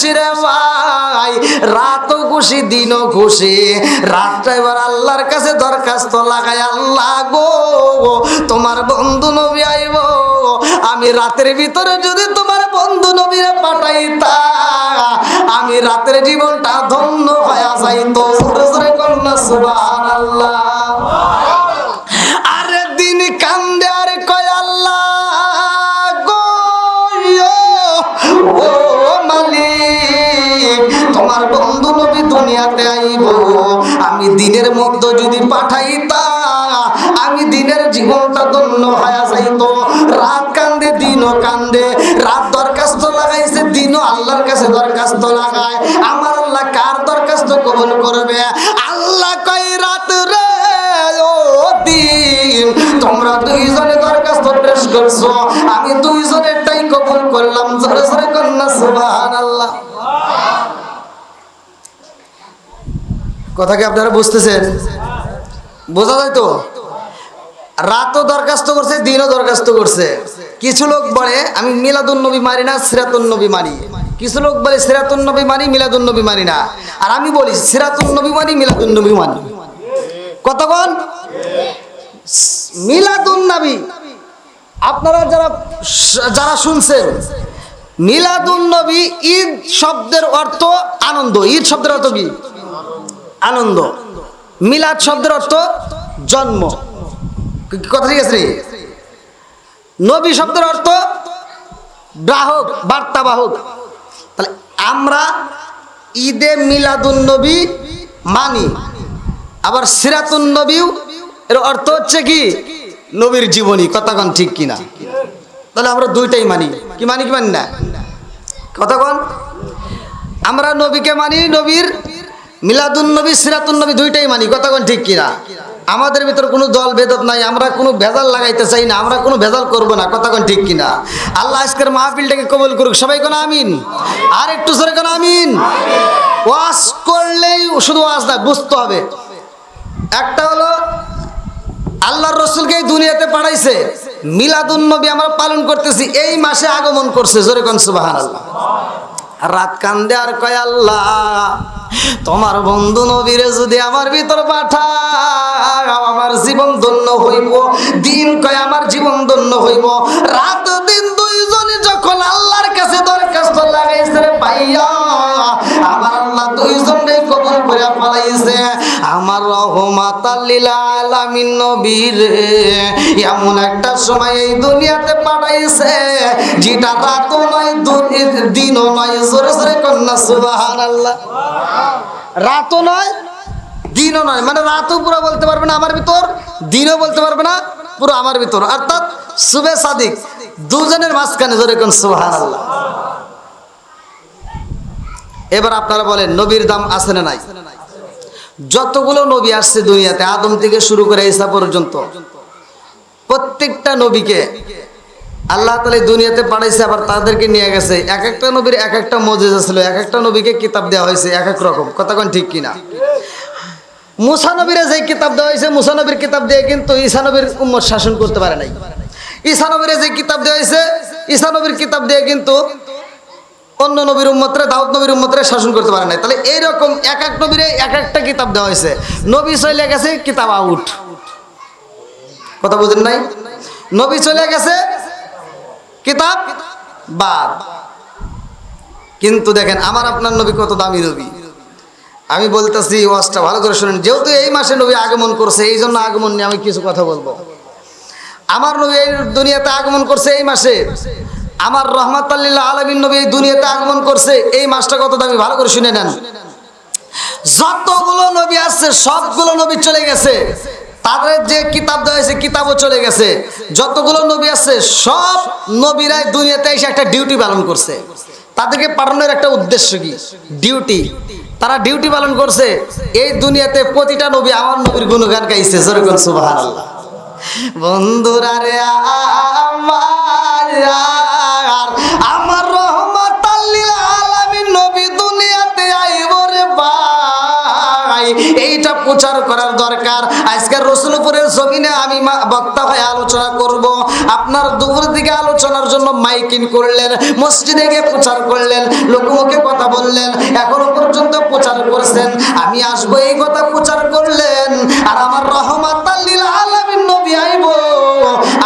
খুশি রে ভাই, রাতও খুশি দিনও খুশি। রাতটা এবার আল্লাহর কাছে দরখাস্ত লাগাই, আল্লাহ গো তোমার বন্ধু নবী আইব, আমি রাতের ভিতরে যদি তোমার বন্ধু নবীরে পাঠাইতা আমি রাতের জীবনটা ধন্য হয়ে যাইতো। জোরে জোরে কন্যা সুবহানাল্লাহ। আরে দিন কান্দে আর কয় আল্লাহ গো ও মালিক তোমার বন্ধু নবী দুনিয়াতে আইব, আমি দিনের মধ্যে যদি পাঠাইতা আমি দিনের জীবনটা ধন্য হয়ে যাইতো। রাত কান্দে দিনও কান্দে, রাত দরখাস্ত লাগাইছে দিনও আল্লাহর কাছে দরখাস্ত লাগায়। আমার আল্লাহ কার দরখাস্ত কবুল করবে? আল্লাহ কয় রাত রে ও দিন তোমরা দুইজনে দরখাস্ত পেশ করছো, আমি দুইজনেরটাই কবুল করলাম। জোরে জোরে কন্যা সুবহানাল্লাহ। কথা কি আপনারা বুঝতেছেন? বোঝা যায় তো? রাতও দরখাস্ত করছে দিনও দরখাস্ত করছে। কিছু লোক বলে আমি মিলাদুন নবী মানি না, সিরাতুন নবী মানি। কিছু লোক বলে সিরাতুন নবী মানি, মিলাদুন নবী মানি না। আর আমি বলি সিরাতুন নবী মানি, মিলাদুন নবী মানি। কতক্ষণ? মিলাদুন নবী আপনারা যারা শুনছেন, মিলাদুন নবী ঈদ শব্দের অর্থ আনন্দ। ঈদ শব্দের অর্থ কি? আনন্দ। মিলাদ শব্দের অর্থ জন্ম। কথা ঠিক আছে? নবী শব্দের অর্থ গ্রাহক, বার্তাবাহক। তাহলে আমরা ঈদে মিলাদুন নবী মানি, আবার সিরাতুন নবীও এর অর্থ হচ্ছে কি? নবীর জীবনী। কথাক্ষণ ঠিক কিনা? তাহলে আমরা দুইটাই মানি। কি মানি কি মানি না? কথাক্ষণ আমরা নবীকে মানি, নবীর মিলাদুন নবী সিরাতুন নবী দুইটাই মানি। কথাক্ষণ ঠিক কিনা? আমাদের ভিতর কোনো দল ভেদত নাই, আমরা কোনো ভেজাল লাগাইতে চাই না, আমরা কোনো ভেজাল করবো না। কথাক্ষণ ঠিক কিনা? আল্লাহ আজকের মাহফিলটাকে কবুল করুক। সবাই কোন আমিন। আর একটু জোরে কোন আমিন। ওয়াজ করলেই শুধু ওয়াজ না, বুঝতে হবে। একটা হলো আল্লাহর রাসূলকে এই দুনিয়াতে পাঠাইছে, মিলাদুন নবী আমরা পালন করতেছি, এই মাসে আগমন করছে। জোরে কোন সুবহানাল্লাহ। রাত কান্দে আর কয় আল্লাহ তোমার বন্ধু নবীরে যদি আমার ভিতর পাঠাও আমার জীবন ধন্য হইব। দিন কয় আমার জীবন ধন্য হইব। রাত দিন দুইজনে যখন আল্লাহর কাছে দরখাস্ত লাগাইছে রে ভাইয়া, আমার আল্লাহ দুইজনে কবুল করে পালাইছে। আমার রহমাতাল লিল আলামিন নবীরে এমন একটা সময় এই দুনিয়াতে পাঠাইছে যেটা রাতও নয় দিনও নয়। জোরে জোরে কন্যা সুবহানাল্লাহ। রাতও নয় দিনও নয়, মানে রাতও পুরো বলতে পারবে না আমার ভিতর, দিনও বলতে পারবে না পুরো আমার ভিতর, অর্থাৎ সুবে সাদিক দুজনের মাঝখানে। জোরে কোন সুবহানাল্লাহ। এবার আপনারা বলেন নবীর দাম আছে না নাই? যতগুলো নবী আসছে দুনিয়াতে আদম থেকে শুরু করে ঈসা পর্যন্ত, প্রত্যেকটা নবীকে আল্লাহ তাআলা দুনিয়াতে পাঠাইছে, আবার তাদেরকে নিয়ে গেছে। এক একটা নবীর এক একটা মুজিজা ছিল, এক একটা নবীকে কিতাব দেওয়া হয়েছে এক এক রকম। কথাক্ষণ ঠিক কিনা? মুসা নবীরে যে কিতাব দেওয়া হয়েছে, মুসা নবীর কিতাব দিয়ে কিন্তু ঈসা নবীর উম্মত শাসন করতে পারে নাই। ঈসা নবীরে যে কিতাব দেওয়া হয়েছে, ঈসা নবীর কিতাব দিয়ে কিন্তু অন্য নবীর উম্মতরে, দাউদ নবীর উম্মতরে শাসন করতে পারে নাই। তাহলে এইরকম এক এক নবীরে এক একটা কিতাব দেওয়া হয়েছে। নবী চলে গেছে, কিতাব আউট। কথা বুঝেন নাই? নবী চলে গেছে, কিতাব বাদ। কিন্তু দেখেন আমার আপনার নবী কত দামি নবী। আমি বলতেছি ওয়াজটা ভালো করে শুনেন। যেহেতু এই মাসে নবী আগমন করছে, এই জন্য আগমন নিয়ে আমি কিছু কথা বলবো। আমার নবী এই দুনিয়াতে আগমন করছে এই মাসে। আমার রহমাতাল লিল আলামিন নবী এই দুনিয়াতে আগমন করছে এই মাসটা কত দামি, ভালো করে শুনে নেন। যতগুলো নবী আসছে সবগুলো নবী চলে গেছে, তাদের যে কিতাব দেওয়া হয়েছে কিতাবও চলে গেছে। যতগুলো নবী আছে সব নবীরাই দুনিয়াতে এসে একটা ডিউটি পালন করছে। তাদেরকে পাঠানোর একটা উদ্দেশ্য কি? ডিউটি। তারা ডিউটি পালন করছে। এই দুনিয়াতে প্রতিটা নবী আমার নবীর গুণগান গাইছে। জোরে বলুন সুবহানাল্লাহ। বন্ধুরা রে আমার রহমাতাল লিল আলামিন নবী দুনিয়াতে আইব রে ভাই, এইটা প্রচার করার দরকার। আজকে রসুলপুরের জমিনে আমি বক্তা হয়ে আলোচনা করব। আপনি আপনার দুপুর দিকে আলোচনার জন্য মাইকিং করলেন, মসজিদে গিয়ে প্রচার করলেন, লোকমুখে কথা বললেন, এখনো পর্যন্ত প্রচার করছেন, আমি আসবো এই কথা প্রচার করলেন, আর আমার রহমাতাল লিল আলামিন নবী আইব,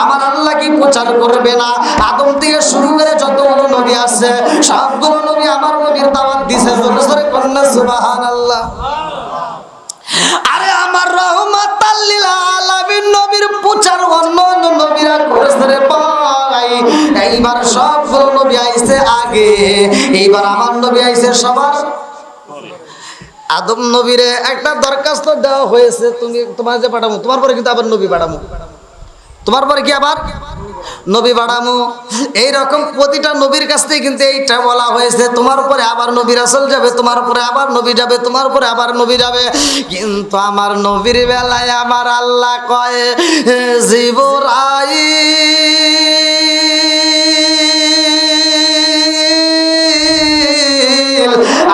আমার আল্লাহ কি প্রচার করবে না? আদম থেকে শুরু করে যতগুলো নবী আছে সবগুলো নবী আমার নবীর দাওয়াত দিয়েছে। জোরে জোরে কন্যা সুবহানাল্লাহ। আরে আমার রহমাতাল লিল আলামিন নবীর প্রচার অন্য অন্য নবীরা করেছে রে ভাই। এইবার সবগুলো নবী আইছে আগে, এইবার আমার নবী আইছে সবার। আদম নবীরে একটা দরখাস্ত দেওয়া হয়েছে, তুমি তোমার যে পাঠামো, তোমার পরে কিন্তু আবার নবী পাঠামো, তোমার পরে কি আবার নবী বাড়ামো। এইরকম প্রতিটা নবীর কাছ থেকে কিন্তু এইটা বলা হয়েছে, তোমার উপরে আবার নবী রাসূল যাবে, তোমার উপরে আবার নবী যাবে, তোমার উপরে আবার নবী যাবে। কিন্তু আমার নবীর বেলায় আমার আল্লাহ কয় জিবরাইল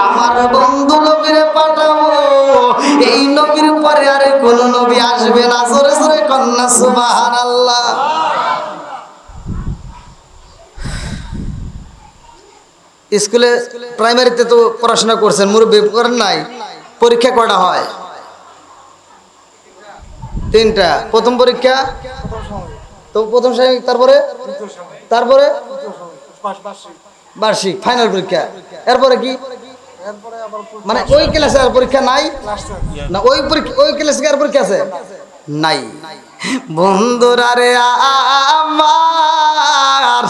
আমার বন্ধু নবীরে পাঠাবো, এই নবীর পরে আর কোন নবী আসবে না। জোরে জোরে কন্যা সুবহানাল্লাহ। স্কুলে প্রাইমারিতে তো পড়াশোনা করছেন, মুরব্বী করেন নাই? পরীক্ষা কয়টা হয়? 3টা। প্রথম পরীক্ষা তো প্রথম সাময়িক, তারপরে তারপরে বার্ষিক ফাইনাল পরীক্ষা, এরপরে কি মানে ওই ক্লাসে আর পরীক্ষা নাই না? ওই পরীক্ষা ওই ক্লাসে আর পরীক্ষা আছে নাই? বন্ধুরা রে আমার,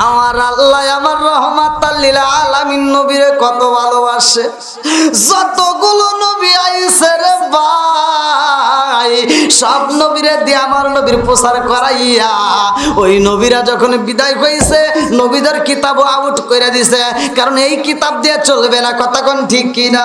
আমার আল্লাহ আমার রহমাতাল লিল আলামিন নবীরে কত ভালোবাসে। যতগুলো নবী আইছে রে ভাই, সব নবীরে দিয়ে আমার নবীর প্রচার করাইয়া ওই নবীরা যখন বিদায় হইছে, নবীদের কিতাবও আউট করে দিছে, কারণ এই কিতাব দিয়ে চলবে না। কথা কোন ঠিক কিনা?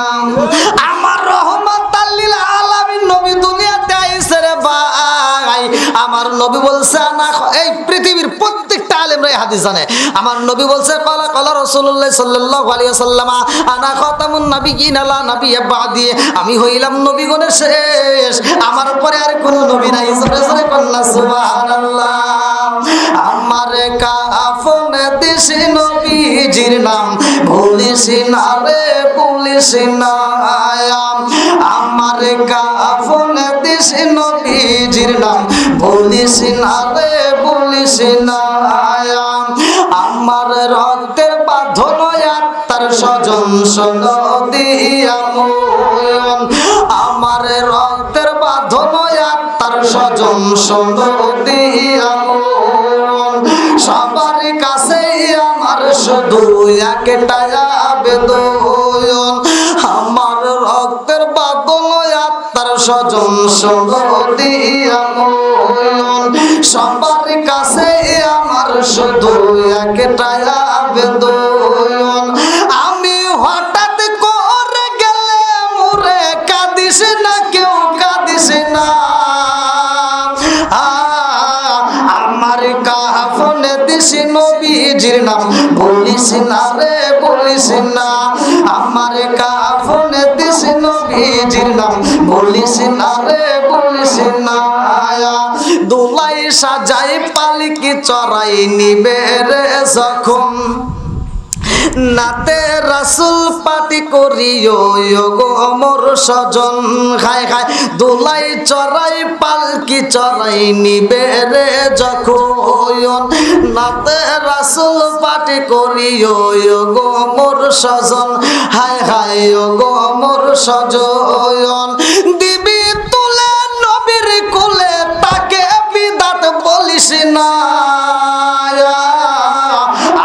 আমার রহমাতাল লিল আলামিন নবী দুনিয়াতে আইছে রে ভাই, আমার নবী বলছে না, এই পৃথিবীর প্রত্যেকটা আলেমরা এই হাদিস জানে, আমার নবী বলছে ক্বালা ক্বালা রাসূলুল্লাহ সাল্লাল্লাহু আলাইহি ওয়াসাল্লাম আনা খাতামুন নাবিয়্যিন লা নাবিয়্যা বাদি, আমি হইলাম নবীগণের শেষ, আমার পরে আর কোন নবী নাই। জোরে জোরে কন্যা সুবহানাল্লাহ। আমারে কাফন দিস নবীজির নাম ভুলিস না রে ভুলিস না, আমারে কাফন দিস নবীজির নাম ভুলিস না রে ভুলিস না, আমার রক্তের বাঁধন আত্মার স্বজন দিয়া মন, আমার রক্তের বাঁধন আত্মার স্বজন দিয়া মন, সবার কাছে আমার শুধু একটাই আবেদন, আমার রক্তের বাঁধন আত্মার স্বজন দিয়া মন, সবার কাছে আমার শুধু একটাই আবেদন, আমি হঠাৎ করে গেলে মোরে কাঁদিস না, কেউ কাঁদিস না, আমার কাফনে দিস নবীজির নাম বলিস না রে বলিস না, আমার কাফনে দিস নবীজির নাম বলিস না রে বলিস না, দুলাই সাজাই পালকি চড়াই নিবে রে যখন, নাতে রাসূল পাটি করিও গো মোর স্বজন, খায় খায় দুলাই চড়াই পালকি চড়াই নিবে রে যখন, নাতে রাসূল পাটি করিও গো মোর স্বজন, হায় হায় গো মোর স্বজন, দিবি তুলে নবীর কোলে তাকে বিদাত বলিস না,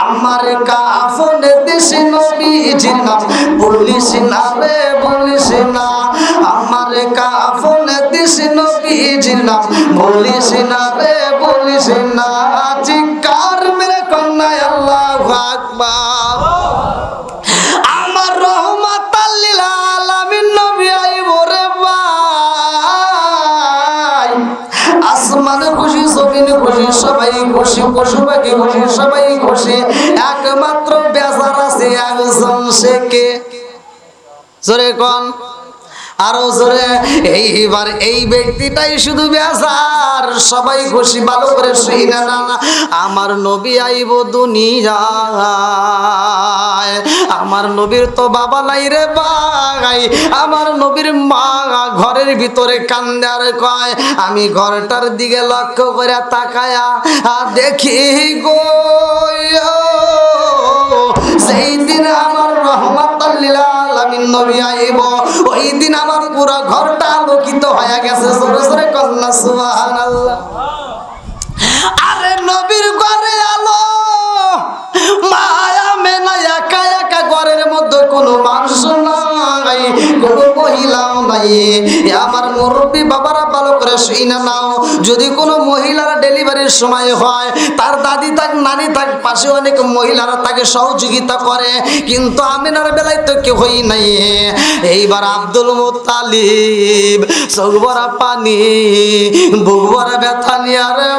আমার কাফনে দিস নবীজির নাম বলিস না রে বলিস না, আমার কাফনে দিস নবীজির নাম বলিস না রে বলিস না, চিৎকার মেরে কন্যা আল্লাহু আকবার। আমার রহমাতাল লিল আলামিন নবী আইব রে ভাই, আসমানে খুশি জমিনে খুশি সবাই খুশি, পশু পাখি খুশি সবাই খুশি, একমাত্র বেজার আছে একজন, সে কে? জোরে কোন? আরো জোরে। এইবার এই ব্যক্তিটাই শুধু বেজার, সবাই খুশি, ভালো করে শুইনা না। আমার নবী আইব দুনিয়ায়, আমার নবীর তো বাবা নাই রে ভাই, আমার নবীর মা ঘরের ভিতরে কান্দে আর কয়, আমি ঘরটার দিকে লক্ষ্য করে তাকায়া দেখি গো, সেই দিন আমার রহমাতাল লিল আলামিন নবী আইব, ওই দিন আমার পুরো ঘরটা আলোকিত হয়ে গেছে। জোরে জোরে কন্যা সুবহানাল্লাহ। আরে নবীর ঘরে আলো, মায়া মেনা একা একা ঘরের মধ্যে কোনো মানুষ নাই, কোনো মহিলাও নাই। আমার মুরব্বী বাবারা ভালো করে শুইনা নাও, যদি কোনো মহিলার ডেলিভারির সময় হয়, তার দাদি থাক নানি থাক, পাশে অনেক মহিলারা তাকে সহযোগিতা করে, কিন্তু আমিনার বেলায় তো কেউই নাই। এইবার আব্দুল মুত্তালিব চোখ ভরা পানি, বুক ভরা ব্যথা নিয়ে রে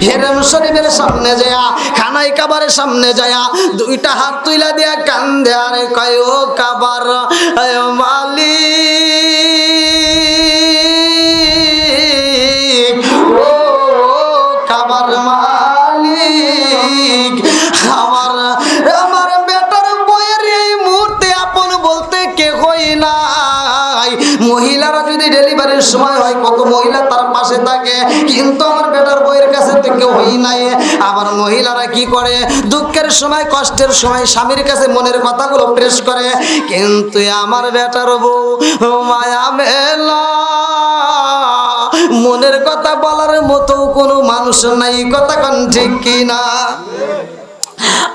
হেরেম শরীফের সামনে যায়া, খানাই কাবারের সামনে যায়া, দুইটা হাত তুইলা দিয়া কান্দে আরে কয়, ও কাবার মালিক, ও কাবার মালিক, আমার বেটার বইয়ের এই মুহূর্তে আপন বলতে কে হই নাই। মহিলারা যদি ডেলিভারির সময় হয়, কত মহিলা তার পাশে থাকে, কিন্তু আমার বেটার বইয়ের কাছে তো কেউ হই নাই। আবার মহিলারা কি করে, দুঃখের সময় কষ্টের সময় স্বামীর কাছে মনের কথাগুলো প্রেস করে, কিন্তু আমার বেটার বউ মায়া মেলা, মনের কথা বলার মতো কোনো মানুষ নাই। কথা কোন ঠিক কিনা?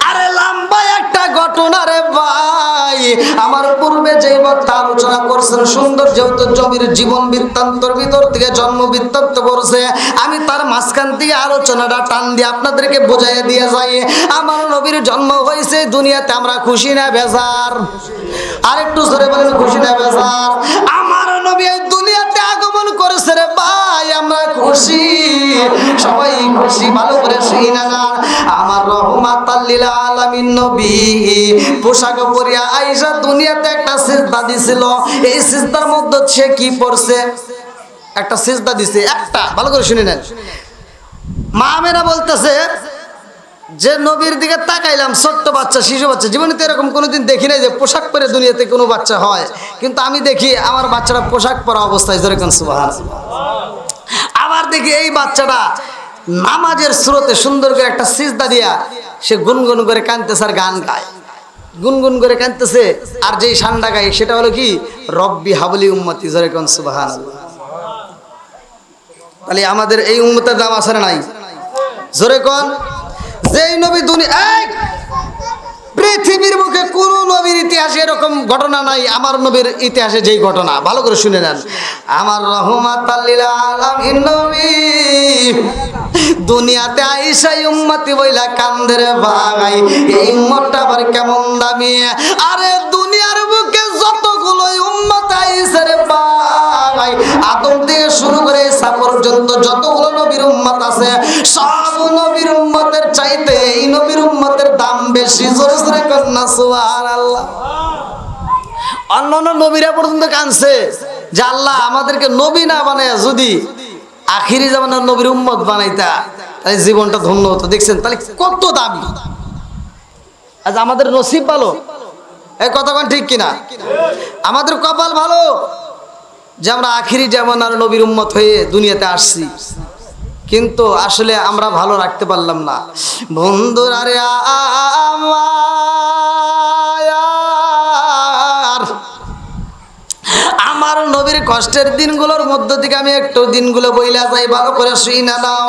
আরে লম্বা একটা ঘটনা রে ভাই, আমার পূর্বে যে বক্তা আলোচনা করছেন সুন্দর, যেহেতু জমির জীবন বৃত্তান্তর ভিতর থেকে জন্ম বৃত্তান্ত পড়ছে, আমি তার মাঝখান থেকে আলোচনাটা টান দিয়ে আপনাদেরকে বোঝাইয়া দিয়ে যাই। আমার নবীর জন্ম হয়েছে দুনিয়াতে, আমরা খুশি না বেজার? আরেকটু জোরে বলেন, খুশি না বেজার? আমার নবী এই দুনিয়াতে আগমন করেছে রে ভাই, আমরা খুশি, সবাই খুশি, ভালো করে শুইনা না। আমার রহমাতাল লিল আলামিন নবী পোশাক পরিয়া আয়েশা দুনিয়াতে একটা সিজদা দিছিল, এই সিজদার মধ্যে সে কি পড়ছে? একটা সিজদা দিছে, একটা, ভালো করে শুনে নেন। মা আমেনা বলতেছে যে নবীর দিকে তাকাইলাম, ছোট্ট বাচ্চা, শিশু বাচ্চা, জীবনে তো এরকম কোনোদিন দেখি নাই যে পোশাক পরে দুনিয়াতে কোনো বাচ্চা হয়, কিন্তু আমি দেখি আমার বাচ্চারা পোশাক পরা অবস্থায়, যেরকম সুবহানাল্লাহ। আবার দেখি এই বাচ্চাটা নামাজের স্রোতে সুন্দর করে একটা সিজদা দিয়া সে গুনগুন করে কাঁদতেছে আর গান গায়, গুনগুন করে কাঁদতেছে, আর যেই সান্ডা গায় সেটা হলো কি, রব্বি হাবলি উম্মতি, যেরকম সুবহানাল্লাহ। তাহলে আমাদের এই উম্মতের দাম আছে না নাই? জোরে কোন? যেই নবী পৃথিবীর মুখে কোন নবীর ইতিহাসে এরকম ঘটনা নাই, আমার নবীর ইতিহাসে যেই ঘটনা, ভালো করে শুনে নেন। আমার রহমাতাল লিল আলামিন নবী দুনিয়াতে আইসা উম্মতি বইলা কান্দে রে ভাই, এই উম্মতটা আবার কেমন দামি। আরে দুনিয়ার বুকে যতগুলো উম্মত আইসা রে ভাই, আদম থেকে শুরু করে ঈসা পর্যন্ত যতগুলো নবীর উম্মত আছে, সব নবীর উম্মতের চাইতে এই নবীর উম্মতের দাম বেশি। জোরে জোরে কন্যা সুবহানাল্লাহ। অন্যান্য নবীরা পর্যন্ত কাঁদছে যে আল্লাহ আমাদেরকে নবী না বানায় যদি আখিরি জামানার নবীর উম্মত বানাইতা, তাহলে জীবনটা ধন্য হতো। দেখছেন তাহলে কত দামি। আজ আমাদের নসিব ভালো, এই কথা কোন ঠিক কিনা? আমাদের কপাল ভালো যে আমরা আখিরি জামানার নবীর উম্মত হয়ে দুনিয়াতে আসছি, কিন্তু আসলে আমরা ভালো রাখতে পারলাম না। বন্ধুরা রে আমার নবীর কষ্টের দিনগুলোর মধ্য থেকে আমি একটু দিনগুলো বইলা যাই, ভালো করে শুইনা নাও।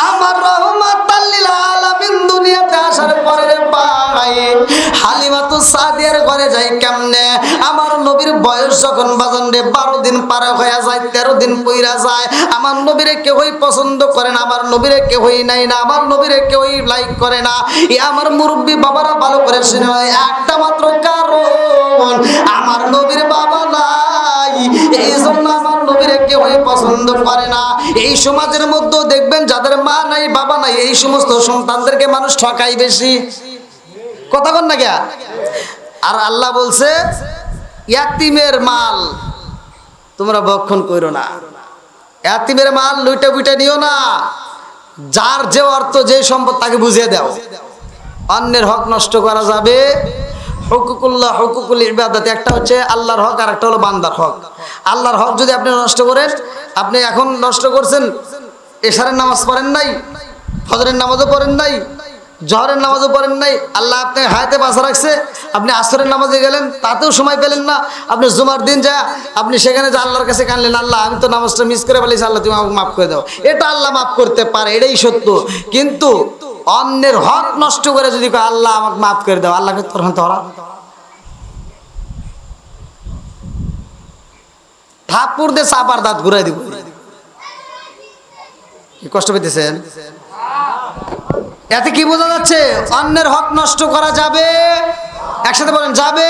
আমার রহমাতাল লিল আলামিন দুনিয়াতে আসার পরে ভাই হালিমাতুস সাদিয়ার ঘরে যাই কেমনে? আমার নবীর বয়স যখন বাজান রে 12 দিন পার হয়ে যায়, 13 দিন পইরা যায়, আমার নবীরে কেউই পছন্দ করে না, আমার নবীরে কেউই নাই না, আমার নবীরে কেউই লাইক করে না। আমার মুরব্বী বাবারা ভালো করে শুনে, একটা মাত্র কারণ, আমার নবীর বাবা নাই, এই জন্য আমার নবীরে কেউই পছন্দ করে না। এই সমাজের মধ্যে দেখবেন যাদের মা নাই বাবা নাই, এই সমস্ত সন্তানদেরকে মানুষ ঠকাই বেশি। কথা বল না গিয়া? আর আল্লাহ বলছে ইয়াতিমের মাল তোমরা ভক্ষণ করো না, ইয়াতিমের মাল লুইটা বুইটা নিও না, যার যে অর্থ যে সম্পদ তাকে বুঝিয়ে দাও। অন্যের হক নষ্ট করা যাবে, হুকুকুল্লাহ হুকুকুল ইবাদত, একটা হচ্ছে আল্লাহর হক আর একটা হলো বান্দার হক। আল্লাহর হক যদি আপনি নষ্ট করেন, আপনি এখন নষ্ট করছেন, এশারের নামাজ পড়েন নাই, ফজরের নামাজও পড়েন নাই, জহরের নামাজও পড়েন নাই, আল্লাহ আপনাকে হায়াতে বাঁচা রাখছে, আপনি আসরের নামাজে গেলেন তাতেও সময় পেলেন না, আপনি জুমার দিন যা আপনি সেখানে যে আল্লাহর কাছে কানলেন, আল্লাহ আমি তো নামাজটা মিস করে ফেলেছি, আল্লাহ তুমি আমাকে মাফ করে দাও, এটা আল্লাহ মাফ করতে পারে, এটাই সত্য। কিন্তু অন্যের হক নষ্ট করে যদি আল্লাহ আমাকে মাফ করে দাও, আল্লাহকে তখন ধরা ঠাকুর দিয়ে চাপার দাঁত ঘুরাই দিব। কষ্ট পেতেছেন? এতে কি বোঝা যাচ্ছে? অন্যের হক নষ্ট করা যাবে, একসাথে বলেন যাবে।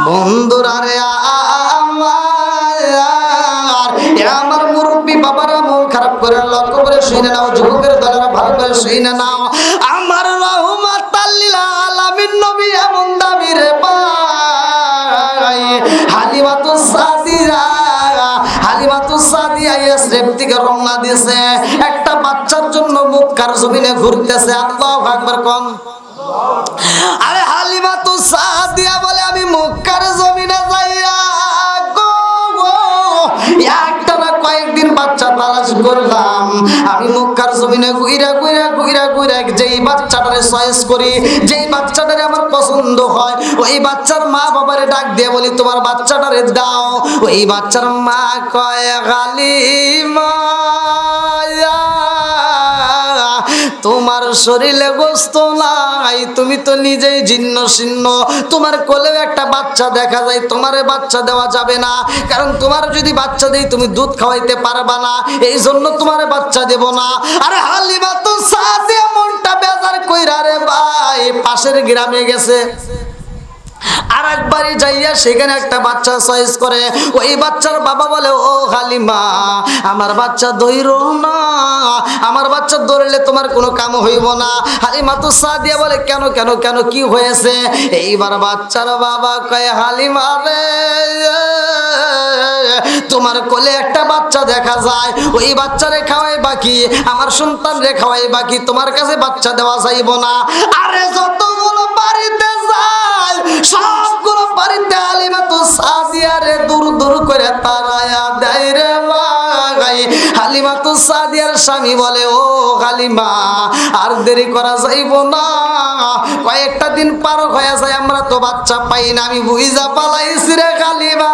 বন্ধুরা রে আমার মুরব্বী বাবারা মন খারাপ করে লক্ষ্য করে শুনে নাও, যুবকের দলেরা ভালো করে শুনে নাও, আমার রাহমাতাল লিল আলামিন নবী এমন দামি রে ভাই, হালিমাতুস সাদিয়া ইয়াসরিব থেকে রওনা দিয়েছে, একটা বাচ্চার জন্য মক্কার জমিনে ঘুরতেছে। আল্লাহু আকবার কোন। আরে হালিমাতুস সাদিয়া বলে আমি মক্কার জমিনে যাইয়া গো একটা না কয়েকদিন বাচ্চা তালাশ করলাম, আমি মক্কার জমিনে ঘুইরা যেই বাচ্চাটারে চয়েস করি, যেই বাচ্চাটারে আমার পছন্দ হয়, ওই বাচ্চার মা বাবারে ডাক দিয়ে বলি তোমার বাচ্চাটারে দাও। ওই বাচ্চার মা কয় হালিমা তোমার শরীরে গোস্ত নাই, তুমি তো নিজেই জীর্ণ শীর্ণ, তোমার কোলেও একটা বাচ্চা দেখা যায়, তোমারে বাচ্চা দেওয়া যাবে না, কারণ তোমার যদি বাচ্চা দেই তুমি দুধ খাওয়াইতে পারবা না, এই জন্য তোমারে বাচ্চা দেব না। আরে হালিমা তো সাদিয়া মনটা বেজার কইরা রে ভাই পাশের গ্রামে গেছে, আর একবারই যাইয়া সেখানে একটা বাচ্চা চয়েস করে। ওই বাচ্চার বাবা বলে ও হালিমা আমার বাচ্চা ধইরো না, আমার বাচ্চা ধরলে তোমার কোনো কাম হইব না। হালিমা তো সাদিয়া বলে কেন কেন কেন কি হয়েছে? এইবার বাচ্চার বাবা কয় হালিমা রে তোমার কোলে একটা বাচ্চা দেখা যায়, ওই বাচ্চারে খাওয়াই বাকি, আমার সন্তান রে খাওয়াই বাকি, তোমার কাছে বাচ্চা দেওয়া যাইব না। আরে যতগুলো বাড়িতে যায় সবগুলো বাড়িতে হালিমা তো সাদিয়া রে দূর দূর করে তারায়া দেয় রে ভাই। হালিমা তো সাদিয়ার স্বামী বলে ও হালিমা আর দেরি করা যাইব না, কয়েকটা দিন পার হয়ে যায় আমরা তো বাচ্চা পাই না, আমি বুঝা পালাইছি রে হালিমা,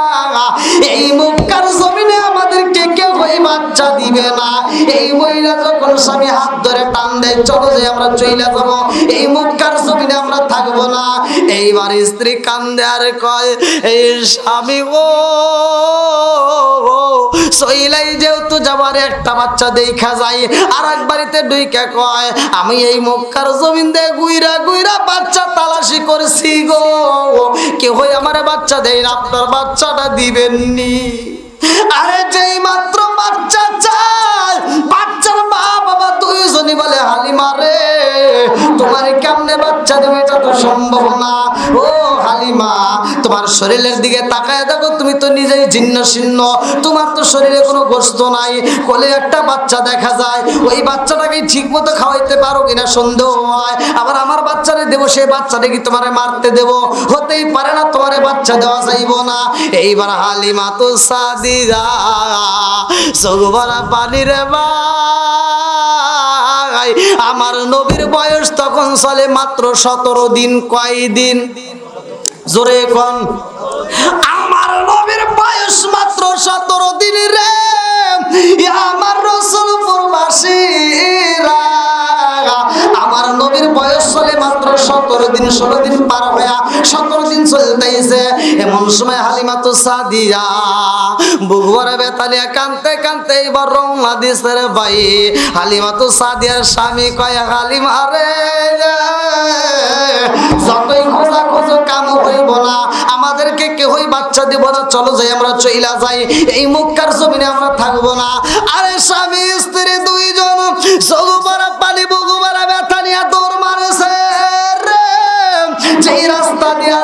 এই মক্কার জমিনে আমাদেরকে কেউ ওই বাচ্চা দিবে না। এই মহিলা যখন স্বামী হাত ধরে টান দেয় চলো যে আমরা চইলা যাব, এই মক্কার জমিনে আমরা থাকবো না। এইবার স্ত্রী কান্দে আর কয় এই স্বামী গো সইলাই যেহেতু যাবার একটা বাচ্চা দেখা যায়, আর এক বাড়িতে ডুইকা কয় আমি এই মক্কার জমিন দিয়ে গুইরা বাচ্চা তালাশি করছি গো, কেউ আমার বাচ্চা দেয় না, আপনার বাচ্চাটা দিবেননি। আরে যেই মাত্র বাচ্চা চায় বাচ্চার মা বাবা দুইজনই বলে হালিমা রে তোমার কেমনে বাচ্চা দেবে, এটা তো সম্ভব না। ও হালিমা তোমার শরীরের দিকে তাকায় দেখো, তুমি তো নিজেই জীর্ণ শীর্ণ, তোমার তো শরীরে কোনো গোস্ত নাই, কোলে একটা বাচ্চা দেখা যায়, ওই বাচ্চাটাকে ঠিক মতো খাওয়াইতে পারো কিনা সন্দেহ হয়। আবার আমার বাচ্চারে দেবো, সেই বাচ্চাটা কি তোমারে মারতে দেবো? হতেই পারে না, তোমারে বাচ্চা দেওয়া যাইব না। এইবার হালিমা তো সাদিয়া সগবরা পানি রে ভাই, আমার নবীর বয়স তখন চলে মাত্র 17 দিন। কয় দিন? জোরে কোন। আমার নবীর বয়স মাত্র 17 দিন রে, আমার রাসূল প্রবাসীরা, আমার নবীর বয়স চলে মাত্র 17 দিন, 16 দিন পার হইয়া 17 দিন চলতেইছে। এমন সময় হালিমা তো সাদিয়া বুগুয়ারে বেতালিয়া কানতে কানতে এবার রওনা দিছে রে ভাই। হালিমা তো সাদিয়ার স্বামী কয় হালিমা রে যতই খোঁজা খোঁজো কাম হইব না, আমাদেরকে কেউই বাচ্চা দিব না, চলো যাই আমরা চইলা যাই, এই মক্কার জমিনে আমরা থাকবো না। আরে স্বামী স্ত্রী দুইজন সগুবারা পানি বুগুবারা ব্যথা নিয়ে দৌড় মারেছে রে, যেই রাস্তা দিয়া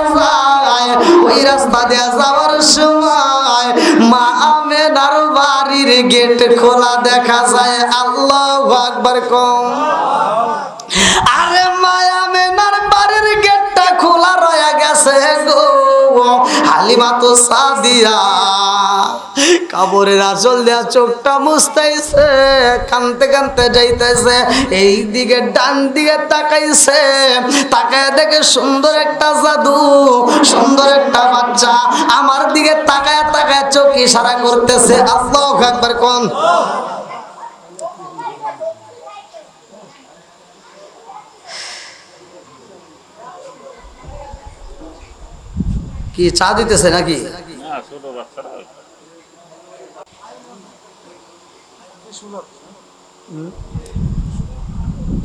দেয়া যাওয়ার সময় মা আমেনার বাড়ির গেট খোলা দেখা যায়। আল্লাহু আকবার কম। আরে মা আমেনার বাড়ির গেটটা খোলা রয়ে গেছে গো। হালিমা তো সাদিয়া কাপড়ের আঁচল দেয়া চোখটা মুছতেছে, কানতে কানতে যাইতেছে। এই দিকে ডান দিকে তাকাইছে, তাকায় দেখে সুন্দর একটা জাদু, সুন্দর একটা বাচ্চা আমার দিকে তাকায় তাকায় চোখ ইশারা করতেছে। আল্লাহু আকবার কোন। কি চা দিতেছে নাকি?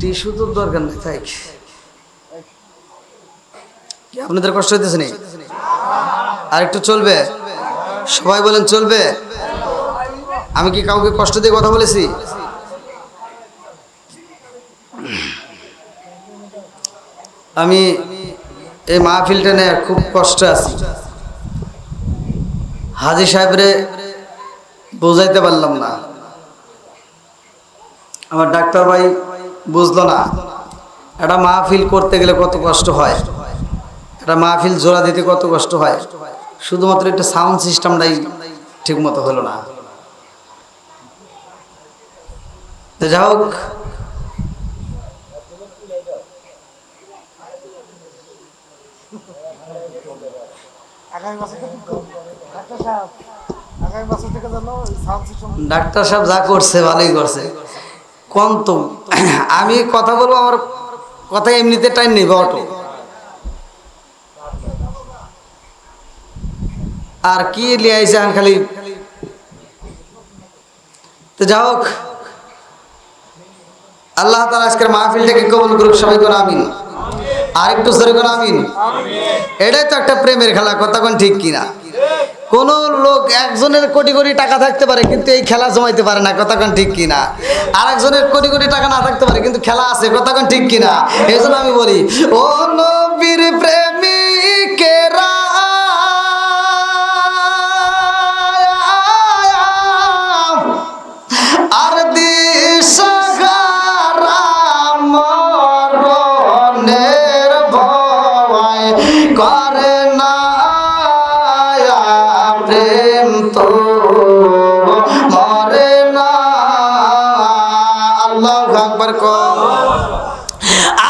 টিস্যু তো দরকার নেই, থাক। কি আপনাদের কষ্ট হইতেছে নাকি? আর একটু চলবে? সবাই বলেন চলবে। আমি কি কাউকে কষ্ট দিয়ে কথা বলেছি? আমি এই মাহফিলটা নিয়ে খুব কষ্ট আছি। হাজী সাহেবরে বোঝাইতে পারলাম না, আমার ডাক্তার ভাই বুঝলো না। একটা মাহফিল করতে গেলে কত কষ্ট হয়, একটা মাহফিল জোড়া দিতে কত কষ্ট হয়। শুধুমাত্র একটা সাউন্ড সিস্টেমটাই ঠিক মতো হলো না। তো যাই হোক, ডাক্তার সাহেব যা করছে ভালোই করছে। কোন তো আমি কথা বলবো, আমার কথা এমনিতে টাইম নেই অটো। আর কি লিয়ে আইছে খালি। তো যাই হোক, আল্লাহ তাআলা আজকের মাহফিলটাকে কবুল করুক। সবাই করে আমিন। আর একটু জোরে করে আমিন। এটাই তো একটা প্রেমের খেলা, কথা কোন ঠিক কিনা? কোন লোক একজনের কোটি কোটি টাকা থাকতে পারে কিন্তু এই খেলা জমাইতে পারে না, কথা কোন ঠিক কিনা? আর একজনের কোটি কোটি টাকা না থাকতে পারে কিন্তু খেলা আছে, কথা কোন ঠিক কিনা? এই জন্য আমি বলি, ও নবীর প্রেমিকেরা আর দিশাহারা মরণের ভয় করে না প্রেম তো মরে না। আল্লাহু আকবার কও।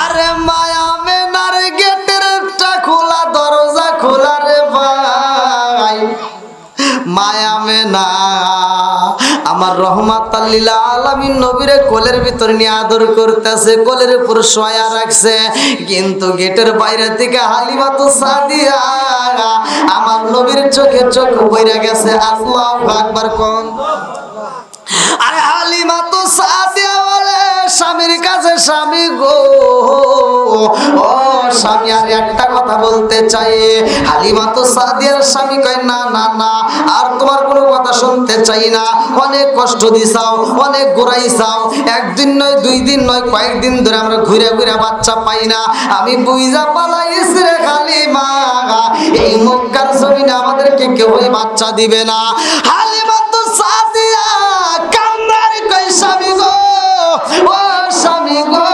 আরে মায়া মেনার গেটেরটা খোলা, দরজা খোলা রে ভাই। মায়া মেনা আমার রহমাতাল লিল আলামিন নবীরে কোলের ভিতর নিয়ে আদর করতেছে, কোলের উপর শোয়া রাখছে। কিন্তু গেটের বাইরে থেকে হালিমা তো সাদিয়া আমার নবীর চোখে চোখ পইরা গেছে। আল্লাহু আকবার কোন। আরে হালিমা তো সাদিয়া বলে স্বামীর কাছে, স্বামী গো ও স্বামী আর একটা কথা বলতে চাই। হালিমা তো সাদিয়ার স্বামী কয় না না না, আর তোমার কোনো কথা শুনতে চাই না। অনেক কষ্ট দিছাও, অনেক ঘুরাইছাও, একদিন নয় দুই দিন নয় কয়েকদিন ধরে আমরা ঘুরে ঘুরে বাচ্চা পাই না। আমি বুইজা পালাইছি রে হালিমা, এই মক্কার জমিনে আমাদেরকে কেউই বাচ্চা দিবে না। হালিমা তো সাদিয়া কান্দার কয় স্বামী গো ও স্বামী গো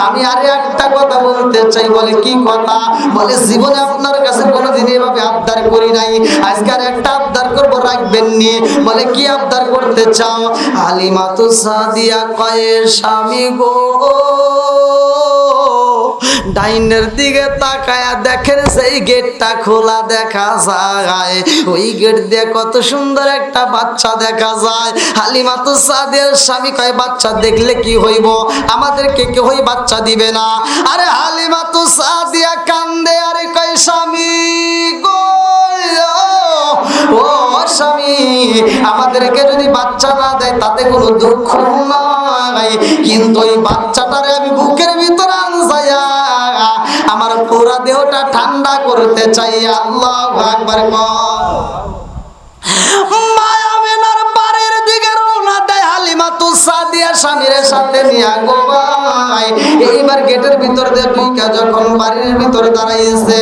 আমি আরে একটা কথা বলতে চাই। বলে কি কথা? বলে জীবনে আপনার কাছে কোনোদিন এভাবে আবদার করি নাই, আজকে আর একটা আবদার করব, রাখবেন নি। বলে কি আবদার করতে চাও? হালিমা তো সাদিয়া কয় স্বামী গো ডাইনের দিকে তাকায়া দেখেন সেই গেটটা খোলা দেখা যায়, ওই গেট দিয়ে কত সুন্দর একটা বাচ্চা দেখা যায়। হালিমা তো সাদিয়ার স্বামী কয় বাচ্চা দেখলে কি হইব, আমাদেরকে কেউই বাচ্চা দিবে না। আরে হালিমা তো সাদিয়া কান্দে আরে কয় স্বামী গো ও স্বামী আমাদেরকে যদি বাচ্চা না দেয় তাতে কোনো দুঃখ নাই, কিন্তু ওই বাচ্চাটারে আমি বুকের ভিতর আনসাইয়া আমার পুরা দেহটা ঠান্ডা করতে চাই। আল্লাহু আকবার মায়া মেনার বাড়ির দিকে রওনা দেয় হালিমা তো সাদিয়া স্বামীর সাথে নিয়া গো নাই। এইবার গেটের ভিতর দিয়ে ঢুইকা যখন বাড়ির ভিতরে দাঁড়াইছে,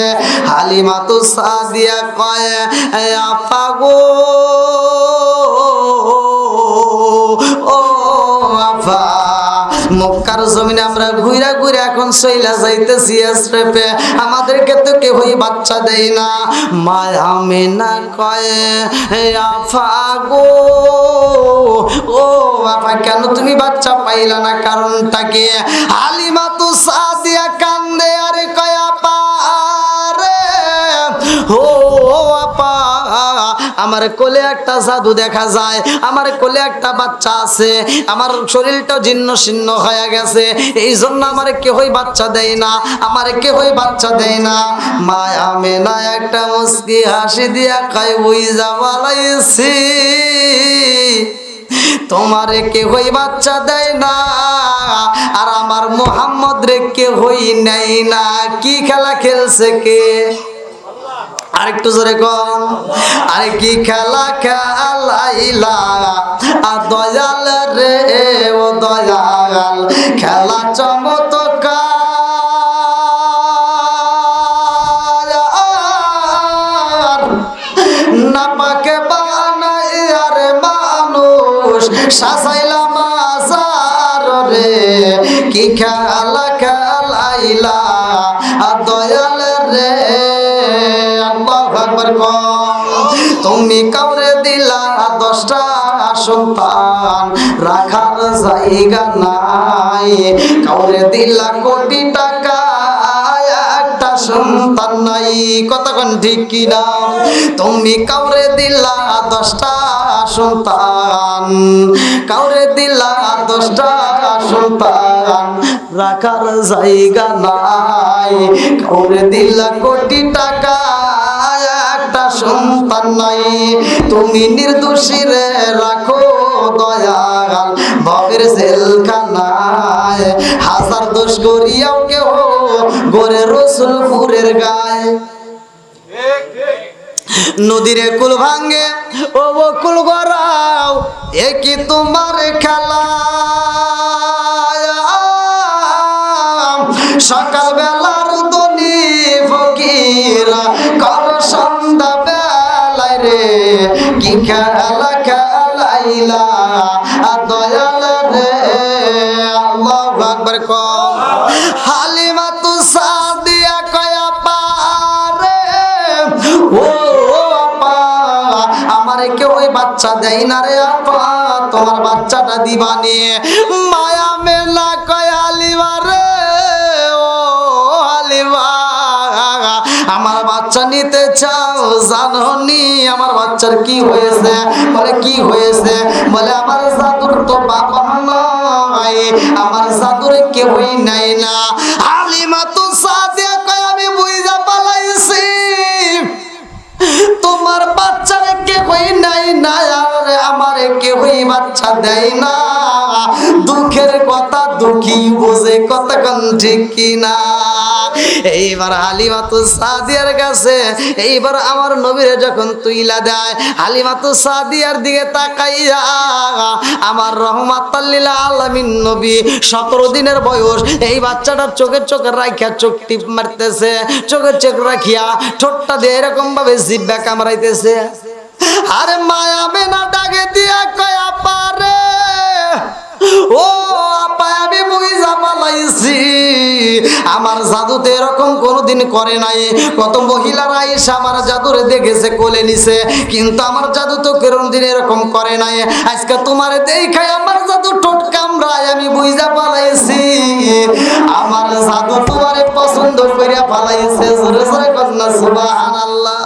হালিমাতু সাদিয়া কয়, আপা গো, ও আপা, মক্কার জমিনে আমরা ঘুরা ঘুরে এখন চইলা যাইতেছি আশরাফে, আমাদেরকে তো কেউই বাচ্চা দেয় না। মায়া মেনা কয়, আফা গো, ও আপা, কেন তুমি বাচ্চা পাইলা না, কারণটা কি? হালিমাতু সাদিয়া কান্দে আর কয়, আপা রে, ও আপা, আমার কোলে একটা জাদু দেখা যায়, আমার কোলে একটা বাচ্চা আছে, আমার শরীরটা জীর্ণ শীর্ণ হয়ে গেছে, এই জন্য আমার কেউই বাচ্চা দেয় না, আমার কেউই বাচ্চা দেয় না। মায়া মেনা একটা মুস্কি হাসি দিয়া কয়, বুঝা পালাইছি, তোমারে কেউই বাচ্চা দেয় না, আর আমার মুহাম্মদ রে কেউই নেয় না। কি খেলা খেলছে কে? আরেকটু জোরে কম। আরে কি খেলা খেলাইলা দয়াল রে, ও দয়াল, খেলা চমৎকার, না পাকে বানাই আর মানুষ সাজাইলা মাজার রে। কি খেলা খেলাইলা দয়াল রে, তুমি কাউরে দিলা 10টা সন্তান, রাখার জায়গা নাই, কাউরে দিলা কোটি টাকা, একটা সন্তান নাই। কতক্ষণ ঠিক কিনা? তুমি কাউরে দিলা 10টা সন্তান, কাউরে দিলা 10টা সন্তান, রাখার জায়গা নাই, কাউরে দিলা কোটি টাকা, একটা সন্তান নাই। তুমি নির্দোষী রে রাখো দয়াল ভবের জেলখানায়, হাজার দোষ করিয়াও কেউ গোরে রসুলপুরের গায়ে। নদীরে কুল ভাঙ্গে ও কুল গড়াও, এ কি তোমার খেলা? সকাল বেলার দনি ফকিরা কর সন্ধ্যা বেলায় রে, কি খেলা খেলাইলা দয়াল রে। আল্লাহু আকবার কম। হালিমাতু সাদিয়া কয়, আপা রে, ও আপা, আমারে কেউই বাচ্চা দেয় না রে আপা, তোমার বাচ্চাটা দিবানি। মায়া মেলা কয়, হালিমা রে, আমার বাচ্চা নিতে চাও, জানোনি আমার বাচ্চার কি হয়েছে? বলে কি হয়েছে? বলে আমার জাদুর তো বাবা নাই, আমার জাদুরে কেউই নাই না। হালিমাতু সাদিয়া কয়, আমি বুঝা পালাইছি, তোমার বাচ্চারে কেউই নাই না, আর আমারে কেউই বাচ্চা দেয় না। দুঃখের কথা দুঃখী বোঝে, কতক্ষণ ঠিক কিনা? এইবার হালিমাতু সাদিয়ার কাছে, এইবার আমার নবীরে যখন তুইলা দেয়, হালিমাতু সাদিয়ার দিকে তাকাইয়া আমার রহমাতাল লিল আলামিন নবী 17 দিনের বয়স, এই বাচ্চাটার চোখে রাখিয়া চোখ টিপ মারতেছে, চোখ রাখিয়া ঠোঁটটা দিয়ে এরকম ভাবে জিহ্বা কামড়াইতেছে। আরে মায়া মেনা ডাকে দিয়া কয়, আপা রে, ও আপা, আমি বুঝা পালাইছি, আমার জাদুতে এরকম কোনোদিন করে নাই। কত মহিলারা এসে আমার জাদুরে দেখেছে, কোলে নিছে, কিন্তু আমার জাদু তো কোনোদিন এরকম করে নাই। আজকে তোমারে দেখাই আমার জাদু ঠোঁট কামড়ায়, আমি বুঝা পালাইছি, আমার জাদু তোমারে পছন্দ করিয়া পালাইছে। জোরে জোরে কন্যা সুবহানাল্লাহ।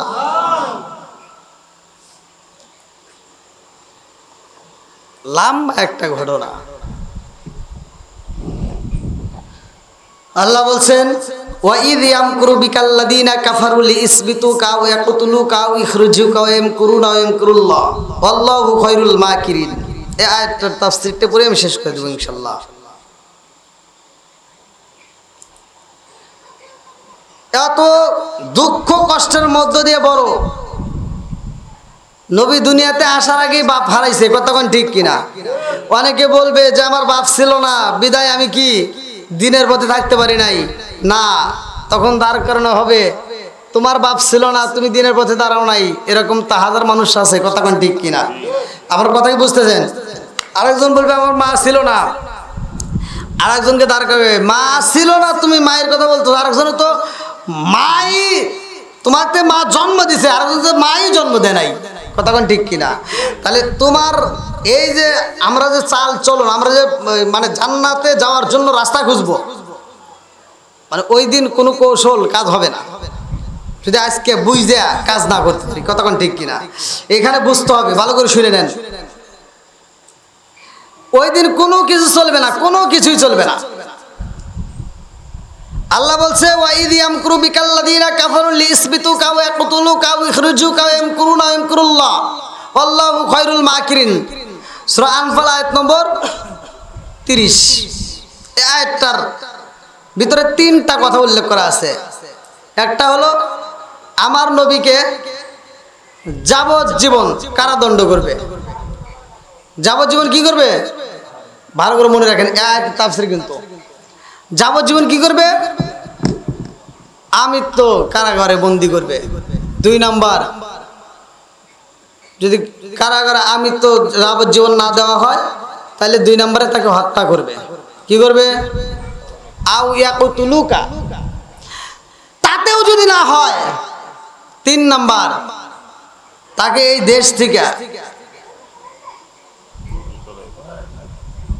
লম্বা একটা ঘটনা। আল্লাহ বলছেন, ওয়াইদ ইয়ামকুরু বিকাল্লাযিনা কাফারু লিইসবিতুকা ওয়া ইয়াকতুলুকা ওয়া ইখরিজুকা ওয়া ইয়ামকুরুনা ওয়া ইয়ামকুরুল্লাহ ওয়াল্লাহু খায়রুল মাকিরিন। এই আয়াতটার তাফসীরটা পড়ে আমি শেষ করে দেব ইনশাআল্লাহ। এত দুঃখ কষ্টের মধ্য দিয়ে বড় নবী দুনিয়াতে আসার আগেই বাপ হারাইছে, কতক্ষণ ঠিক কিনা? অনেকে বলবে যে আমার বাপ ছিল না বিদায় আমি কি দিনের পথে থাকতে পারি নাই, না, তখন তার কারণে হবে তোমার বাপ ছিল না, তুমি দিনের পথে দাঁড়াও নাই, এরকম তা হাজার মানুষ আছে। কথা কোন ঠিক কিনা? আমার কথা কি বুঝতেছেন? আরেকজন বলবে আমার মা ছিল না, আরেকজনকে দাঁড় করবে মা ছিল না, তুমি মায়ের কথা বলতো। আরেকজনে তো মাই তোমাকে মা জন্ম দিছে, আরেকজন তো মাই জন্ম দেয় নাই। কথা কোন ঠিক কিনা? তাহলে তোমার এই যে আমরা যে চাল চলন, আমরা যে মানে জান্নাতে যাওয়ার জন্য রাস্তা খুঁজবো, মানে ওই দিন কোনো কৌশল কাজ হবে না যদি আজকে বুঝে কাজ না করতে পারি। কথা কোন ঠিক কিনা? এখানে বুঝতে হবে, ভালো করে শুনে নেন। ওই দিন কোনো কিছু চলবে না, কোনো কিছুই চলবে না। আল্লাহ বলছে ওয়াইদ ইয়ামকুরু বিকাল্লাযীনা কাফারু লিইসবিতুকা ওয়া ইয়াকতুলুকা ওয়া ইখরিজুকা ওয়া ইয়ামকুরুনা ওয়া ইয়ামকুরুল্লাহ আল্লাহু খায়রুল মাকিরিন। সূরা আনফাল আয়াত নম্বর 30। এই আয়াতটার ভিতরে তিনটা কথা উল্লেখ করা আছে। একটা হলো আমার নবীকে যাবজ্জীবন কারাদণ্ড করবে। যাবজ্জীবন কি করবে? ভালো করে মনে রাখেন, এই আয়াতের তাফসীর কিন্তু যাবজ্জীবন কি করবে? আমৃত্য কারাগারে বন্দী করবে। 2 নাম্বার, যদি কারাগারে আমৃত্য যাবজ্জীবন না দেওয়া হয় তাহলে 2 নম্বরে তাকে হত্যা করবে। কি করবে? আউ ইয়াকতুলুকা, তাতেও যদি না হয় 3 নাম্বার, তাকে এই দেশ থেকে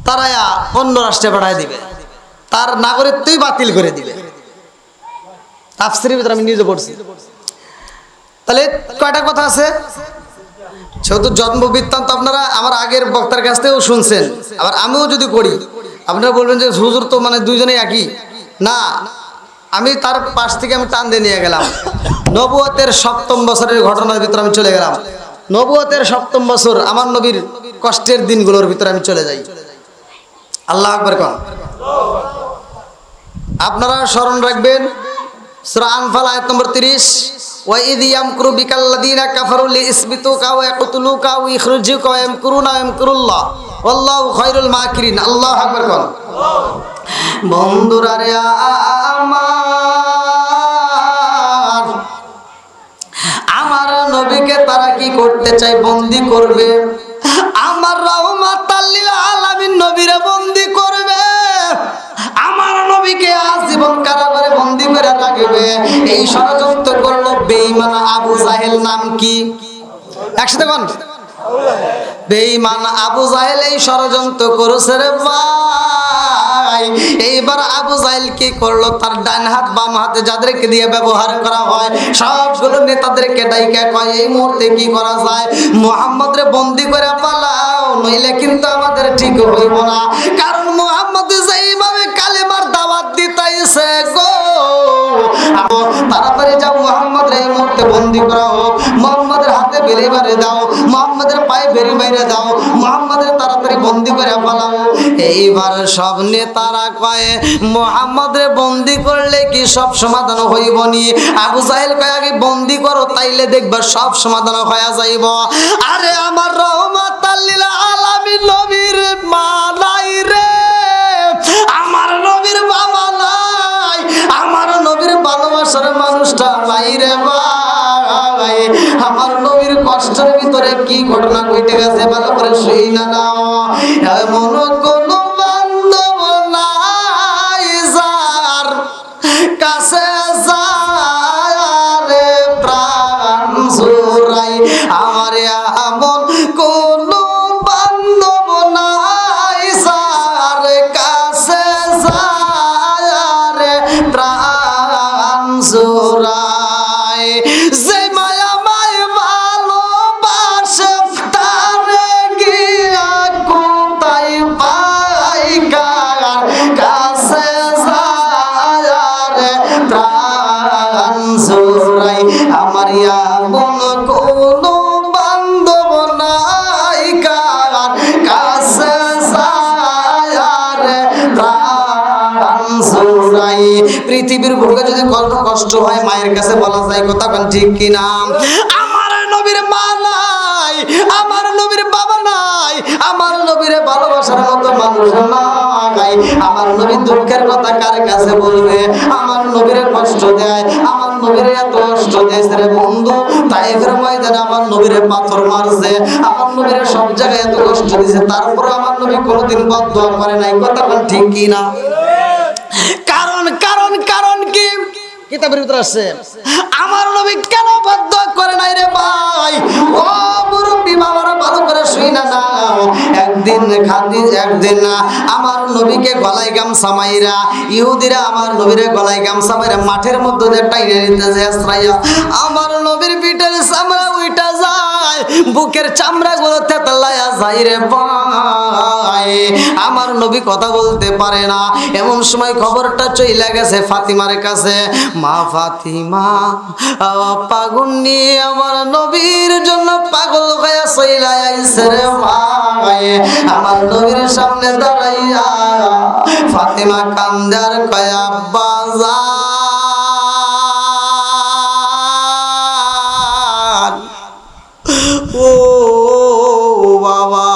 তারায়া অন্য রাষ্ট্রে পাঠায় দিবে, তার নাগরিকত্বই বাতিল করে দিবে। তাফসীরের ভিতরে আমি নিজে পড়ছি। তাহলে কয়টা কথা আছে? যেহেতু জন্ম বৃত্তান্ত আপনারা আমার আগের বক্তার কাছ থেকেও শুনছেন, আবার আমিও যদি করি আপনারা বলবেন যে হুজুর তো মানে দুইজনেই একই। না, আমি তার পাশ থেকে আমি টান দিয়ে নিয়ে গেলাম। নবুয়তের 7ম বছরের ঘটনার ভিতরে আমি চলে গেলাম। নবুয়তের 7ম বছর আমার নবীর কষ্টের দিনগুলোর ভিতরে আমি চলে যাই। আল্লাহু আকবার কোন। আপনারা স্মরণ রাখবেন সূরা আনফাল আয়াত নম্বর 30, ওয়াইদ ইয়ামকুরু বিকাল্লাযীনা কাফারু লিইসবিতুকা ওয়া ইয়াকতুলুকা ওয়া ইখরিজুকা ওয়া ইয়ামকুরুনা ওয়া ইয়ামকুরুল্লাহ আল্লাহু খায়রুল মাকিরিন। আল্লাহু আকবার কোন। বন্ধুরা রে আমার নবীকে তারা কি করতে চায়? বন্দী করবে। আমার রাহমাতাল লিল আলামিন নবীরে বন্দী করবে। আমার নবীকে আজীবন কারাগারে বন্দী করে রাখবে। এই ষড়যন্ত্র করলো বেঈমান আবু জাহেল। নাম কি? একসাথে কোন? বেঈমান আবু জাহেল এই ষড়যন্ত্র করেছে রে ভাই। এইবার আবু জাহেল কি করলো? তার ডান হাত বাম হাতে যাদেরকে দিয়ে ব্যবহার করা হয় সবগুলো নেতাদেরকে ডাইকা কয় এই মুহূর্তে কি করা যায়? মুহাম্মদ রে বন্দী করে পালাও, নইলে কিন্তু আমাদের ঠিক হইব না। কারণ মুহাম্মদ যেইভাবে কালেমার দাওয়াত দিতেছে গো, তাড়াতাড়ি যাও মুহাম্মদ রে এই মুহূর্তে বন্দী করা হোক। মুহাম্মদের হাতে বেড়ে বেড়ে দাও, মুহাম্মদের পায়ে বেড়ে বেড়ে দাও, মুহাম্মদের তাড়াতাড়ি বন্দী করে পালাও। এইবার সব নেতারা কয় মুহাম্মদরে বন্দী করলে কি সব সমাধান হইব নি? আবু জাহেল কয় আগে বন্দী করো, তাইলে দেখবা সব সমাধান হয়ে যাইব। আরে আমার রাহমাতাল লিল আলামিন নবীর মা নাই রে, আমার নবীর বাবা নাই, আমার নবীর ভালোবাসার মানুষটা নাই রে ভাই। আমার নবীর কষ্টের ভিতরে কি ঘটনা ঘটে গেছে ভালো করে শুই না নাও। এমন কোন বান্ধব নাই যার কাছে যায় প্রাণ জুড়াই। আমার এমন কোন বান্ধব নাই যার কাছে যায় প্রাণ জুড়াই। যে মায়া মায় ভালোবাসে তারে গিয়া কোথায় পাই, কার কাছে যায় প্রাণ জুড়াই। আমার এমন কোন বান্ধব নাই কার কাছে যায় প্রাণ জুড়াই। পৃথিবীর বুকে যদি কোনো কষ্ট হয় মায়ের কাছে বলা যায়। কথা কোন ঠিক কিনা? আমার নবীর মা নাই, আমার নবীর বাবা নাই, আমার নবীর ভালোবাসার মতো মানুষ নাই। ভাই, আমার নবী দুঃখের কথা কার কাছে বলবে? আমার নবীরে কষ্ট দেয়, আমার নবীরে এত কষ্ট দিয়েছে রে বন্ধু। তাইফের ময়দানে আমার নবীরে পাথর মারছে, আমার নবীরে সব জায়গায় এত কষ্ট দিয়েছে, তারপর আমার নবী কোনোদিন বদদোয়া করে নাই। কথা বল ঠিক কি না? কারণ কারণ কারণ কি কিতাবের ভিতরে আছে, আমার নবী কেন বদদোয়া করে নাই রে ভাই? ও মুরব্বি বাবারা ভালো করে শুই না নাও। একদিন না আমার নবীকে গলায় গামছা মাইরা ইহুদিরা আমার নবীরে গলায় গামছা মাইরা মাঠের মধ্যে দিয়ে টাইনে নিতেছে আশ্রাইয়া। আমার নবীর পিঠের চামড়া উইটা যায়, বুকের চামড়া গুলো তেতলায়া যায় রে ভাই। আমার নবী কথা বলতে পারে না। এমন সময় খবরটা চইলা গেছে ফাতিমার কাছে। মা ফাতিমা পাগল নিয়ে আমার নবীর জন্য পাগল হয়ে চইলা আইছে রে ভাই। আমার নবীর সামনে দাঁড়াইয়া ফাতিমা কান্দার কয়া বাজার, ও বাবা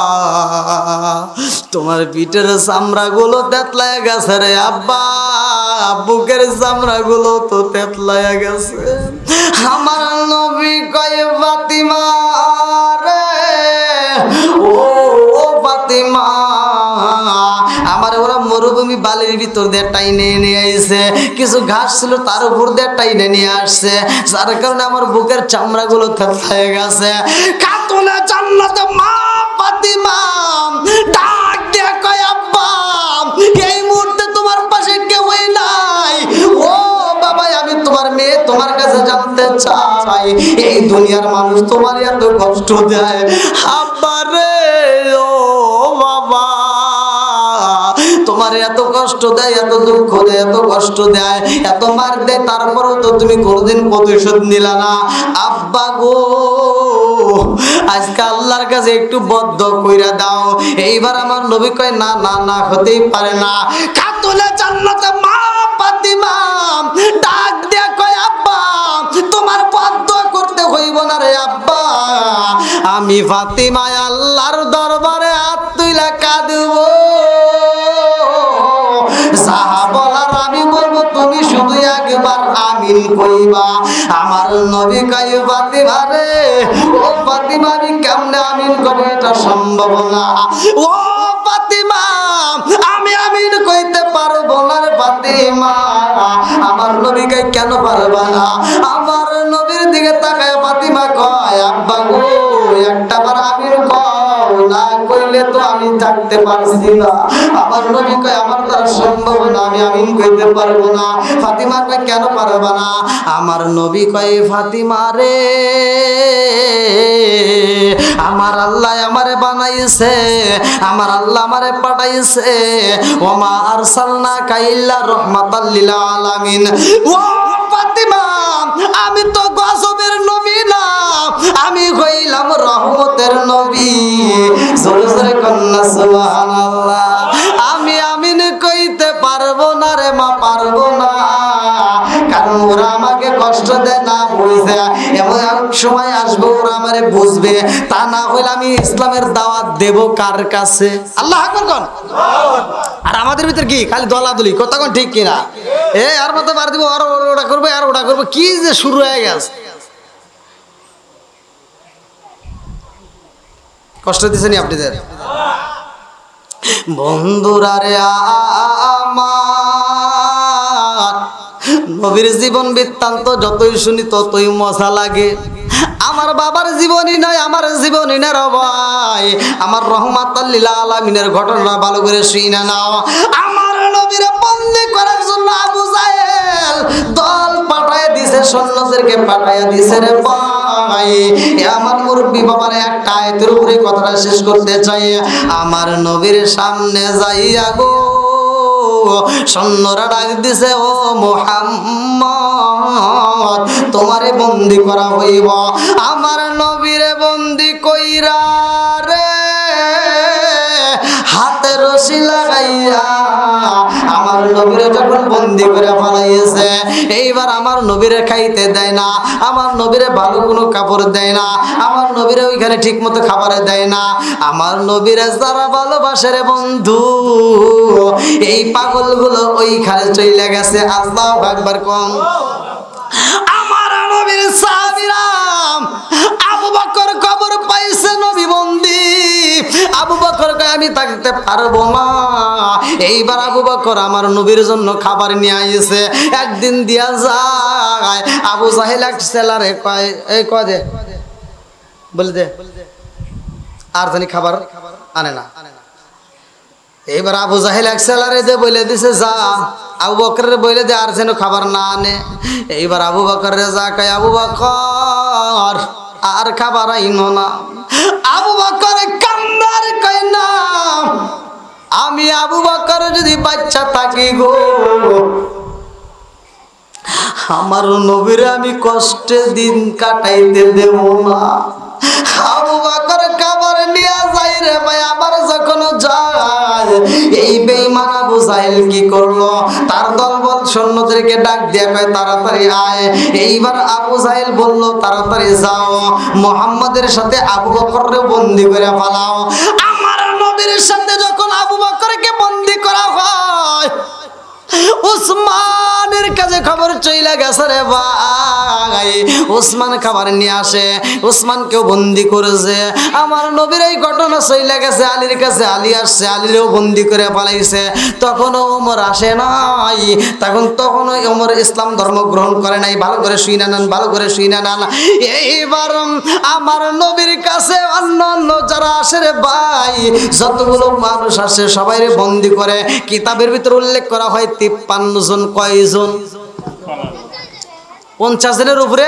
তোমার পিঠের চামড়া গুলো তেতলায় গেছে রে আব্বা, বুকের চামড়া গুলো তো তেতলায় গেছে। আমার নবী কয় ফাতিমা রে, ও ফাতিমা, আমার ওরা মরুভূমি বালির ভিতর দিয়ে টাইনে নিয়ে আইছে, কিছু ঘাস ছিল তার উপর দিয়ে টাইনে নিয়ে আসছে, যার কারণে আমার বুকের চামড়া গুলো থেতলায় গেছে। খাতুনে জান্নাতে মা ফাতিমা ডাক দিয়ে কয় আব্বা, এই মুহূর্তে তোমার পাশে কেউই নাই। ও বাবা, আমি তোমার মেয়ে, তোমার কাছে জানতে চাই এই দুনিয়ার মানুষ তোমার এত কষ্ট দেয়? আব্বা রে, ও বাবা, তোমার এত কষ্ট দেয়, এত দুঃখ দেয়, এত কষ্ট দেয়, এত মার দেয়, তারপরেও তো তুমি কোনদিন প্রতিশোধ নিলা না। আব্বা গো, আজকে আল্লাহর কাছে একটু বদ্ধ কইরা দাও। এইবার আমার নবী কয় না না না, হতেই পারে না। খাতুনে জান্নাতে মা ফাতিমা ডাক দিয়া কয় আব্বা, তোমার বদ্ধ করতে হইব না রে আব্বা। আমি ফাতিমা আল্লাহর দরবারে হাত তুইলা কাঁদব, যাহা বলার আমি বলবো, তুমি শুধু একবার আমিন কইবা। আমার নবী কয় ফাতিমা রে, ও ফাতিমা, আমি কেমনে আমিন করি? এটা সম্ভব না। ও ফাতিমা, আমি আমিন কইতে পারবো না রে ফাতিমা। আমার নবী কয় কেন পারবা না? আমার নবীর দিকে তাকায় ফাতিমা কয় আব্বা গো, একটাবার আমিন কও, না কইলে তো আমি থাকতে পারছি না। আমার নবী কয় আমার দ্বারা সম্ভব না, আমি আমিন কইতে পারবো না। ফাতিমা কয় কেন পারবা না? আমার নবী কয় ফাতিমা রে, আমার আল্লাহ আমারে বানাইছে, আমার আল্লাহ আমারে পাঠাইছে। ওমা আরসালনাকা ইল্লা রাহমাতাল লিল আলামিন। ও ফাতিমা, আমি তো গজবের নবী না, আমি হইলাম রহমতের নবী। জোরে জোরে কন্যা সুবহানাল্লাহ। আমি আমিন কইতে পারবো না রে মা, পারবো না, কারণ ওরা আমাকে কষ্ট দেয় না বুঝে। এমন এক সময় আসবে ওরা আমারে বুঝবে, তা না হইলে আমি ইসলামের দাওয়াত দেব কার কাছে? আল্লাহ আকবার কোন। আর আমাদের ভিতর কি খালি দলাদলি, কথা কোন ঠিক কিনা? আর মতো বার দিব, আর ওটা করবে, আর ওটা করবে, কি যে শুরু হয়ে গেছে। কষ্ট দিচ্ছেন আপনাদের বন্ধুরা রে। আমার নবীর জীবন বৃত্তান্ত যতই শুনি ততই মজা লাগে। আমার বাবার জীবনী নয়, আমার জীবনী না রে ভাই, আমার রহমাতাল লিল আলামিনের ঘটনা ভালো করে শুইনা নাও। আমার নবীর বন্দী করার জন্য আবু জাহেল দল পাঠায় দিছে, সৈন্যদেরকে পাঠায় দিছে রে ভাই। আমার মুরব্বি বাবার একটা আয়াতের উপরে কথাটা শেষ করতে চাই। আমার নবীর সামনে যাইয়া গো সৈন্যরা ডাক দিছে, ও মুহাম্মদ, তোমারে বন্দী করা হইব। আমার নবীরে বন্দী কইরা রে হাতের রশি লাগাইয়া আমার নবীরে যখন বন্দি করে ফেলাইছে, এইবার আমার নবীরে খাইতে দেয় না, আমার নবীরে ভালো কোনো কাপড় দেয় না, আমার নবীরে ওইখানে ঠিক মতো খাবারে দেয় না। আমার নবীরে যারা ভালোবাসে রে বন্ধু, এই পাগলগুলো ওইখানে চলে গেছে। আল্লাহু আকবার কম। আমার নবীর সাহাবীরা আবু বকর কবর পাইছে, নবী বন্দি। আবু বকর কয় আমি থাকতে পারবো না। এইবার আবু বকর আমার নবীর জন্য খাবার নিয়ে আইছে। একদিন দিয়া যায়, আবু জাহেল এক সেলারে কয় এই কয় দে, বলে দে, আর জানি খাবার আনে না। এইবার আবু জাহেল এক সেলারে যে বলে দিছে যা, আবু বকরের বলে দে আর যেন খাবার না আনে। এইবার আবু বকরের যা কয় আবু বকর আর খাবার আইনো না। আবু বকর কান্দার কয় না, আমি আবু বকর যদি বাচ্চা থাকি গো, আমার নবীরে আমি কষ্টে দিন কাটাইতে দেব না। আবু বকর খাবার নিয়ে যাই রে ভাই, আবার যখন যায় এই বেঈমান আবু জাহেল কি করলো, তার দলবল সৈন্যদেরকে ডাক দিয়ে কয় তাড়াতাড়ি আয়। এইবার আবু জাহেল বলল তাড়াতাড়ি যাও, মুহাম্মাদের সাথে আবু বকরকে বন্দি করে ফেলাও। আমার নবীর সাথে যখন আবু বকরকে বন্দি করা হয়, উসমানের কাছে খবর চইলা গেছে রে ভাই। উসমান খাবার নিয়ে আসে, উসমানকেও বন্দি করেছে। আমার নবীর এই ঘটনা চইলা গেছে আলীর কাছে, আলী আসছে, আলীরও বন্দি করে পালাইছে। তখনও ওমর আসে নাই, তখনও ওমর ইসলাম ধর্ম গ্রহণ করে নাই। ভালো করে শুইনা নেন, ভালো করে শুইনা নেন। এইবার আমার নবীর কাছে অন্য অন্য যারা আসে রে ভাই, যতগুলো মানুষ আসে সবাইরে বন্দি করে। কিতাবের ভিতরে উল্লেখ করা হয় 53 জন। কয়জন? 50 জনের উপরে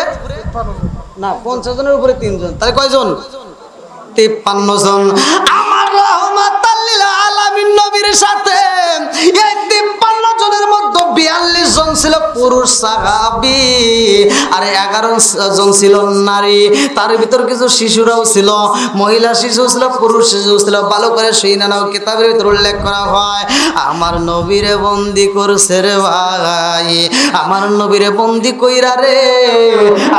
না, 50 জনের উপরে 3 জন, তাহলে কয়জন? 53 জন। আমার রাহমাতাল লিল আলামিন নবীর সাথে এই 53 জনের মধ্যে 42 জন ছিল পুরুষ সাহাবী আর 11 জন ছিল নারী। তার ভিতর কিছু শিশুরাও ছিল, মহিলা শিশু ছিল, পুরুষ শিশু ছিল। ভালো করে শুই না নাও, কিতাবের ভিতর উল্লেখ করা হয় আমার নবীরে বন্দি করছে রে ভাই। আমার নবীরে বন্দি কইরা রে,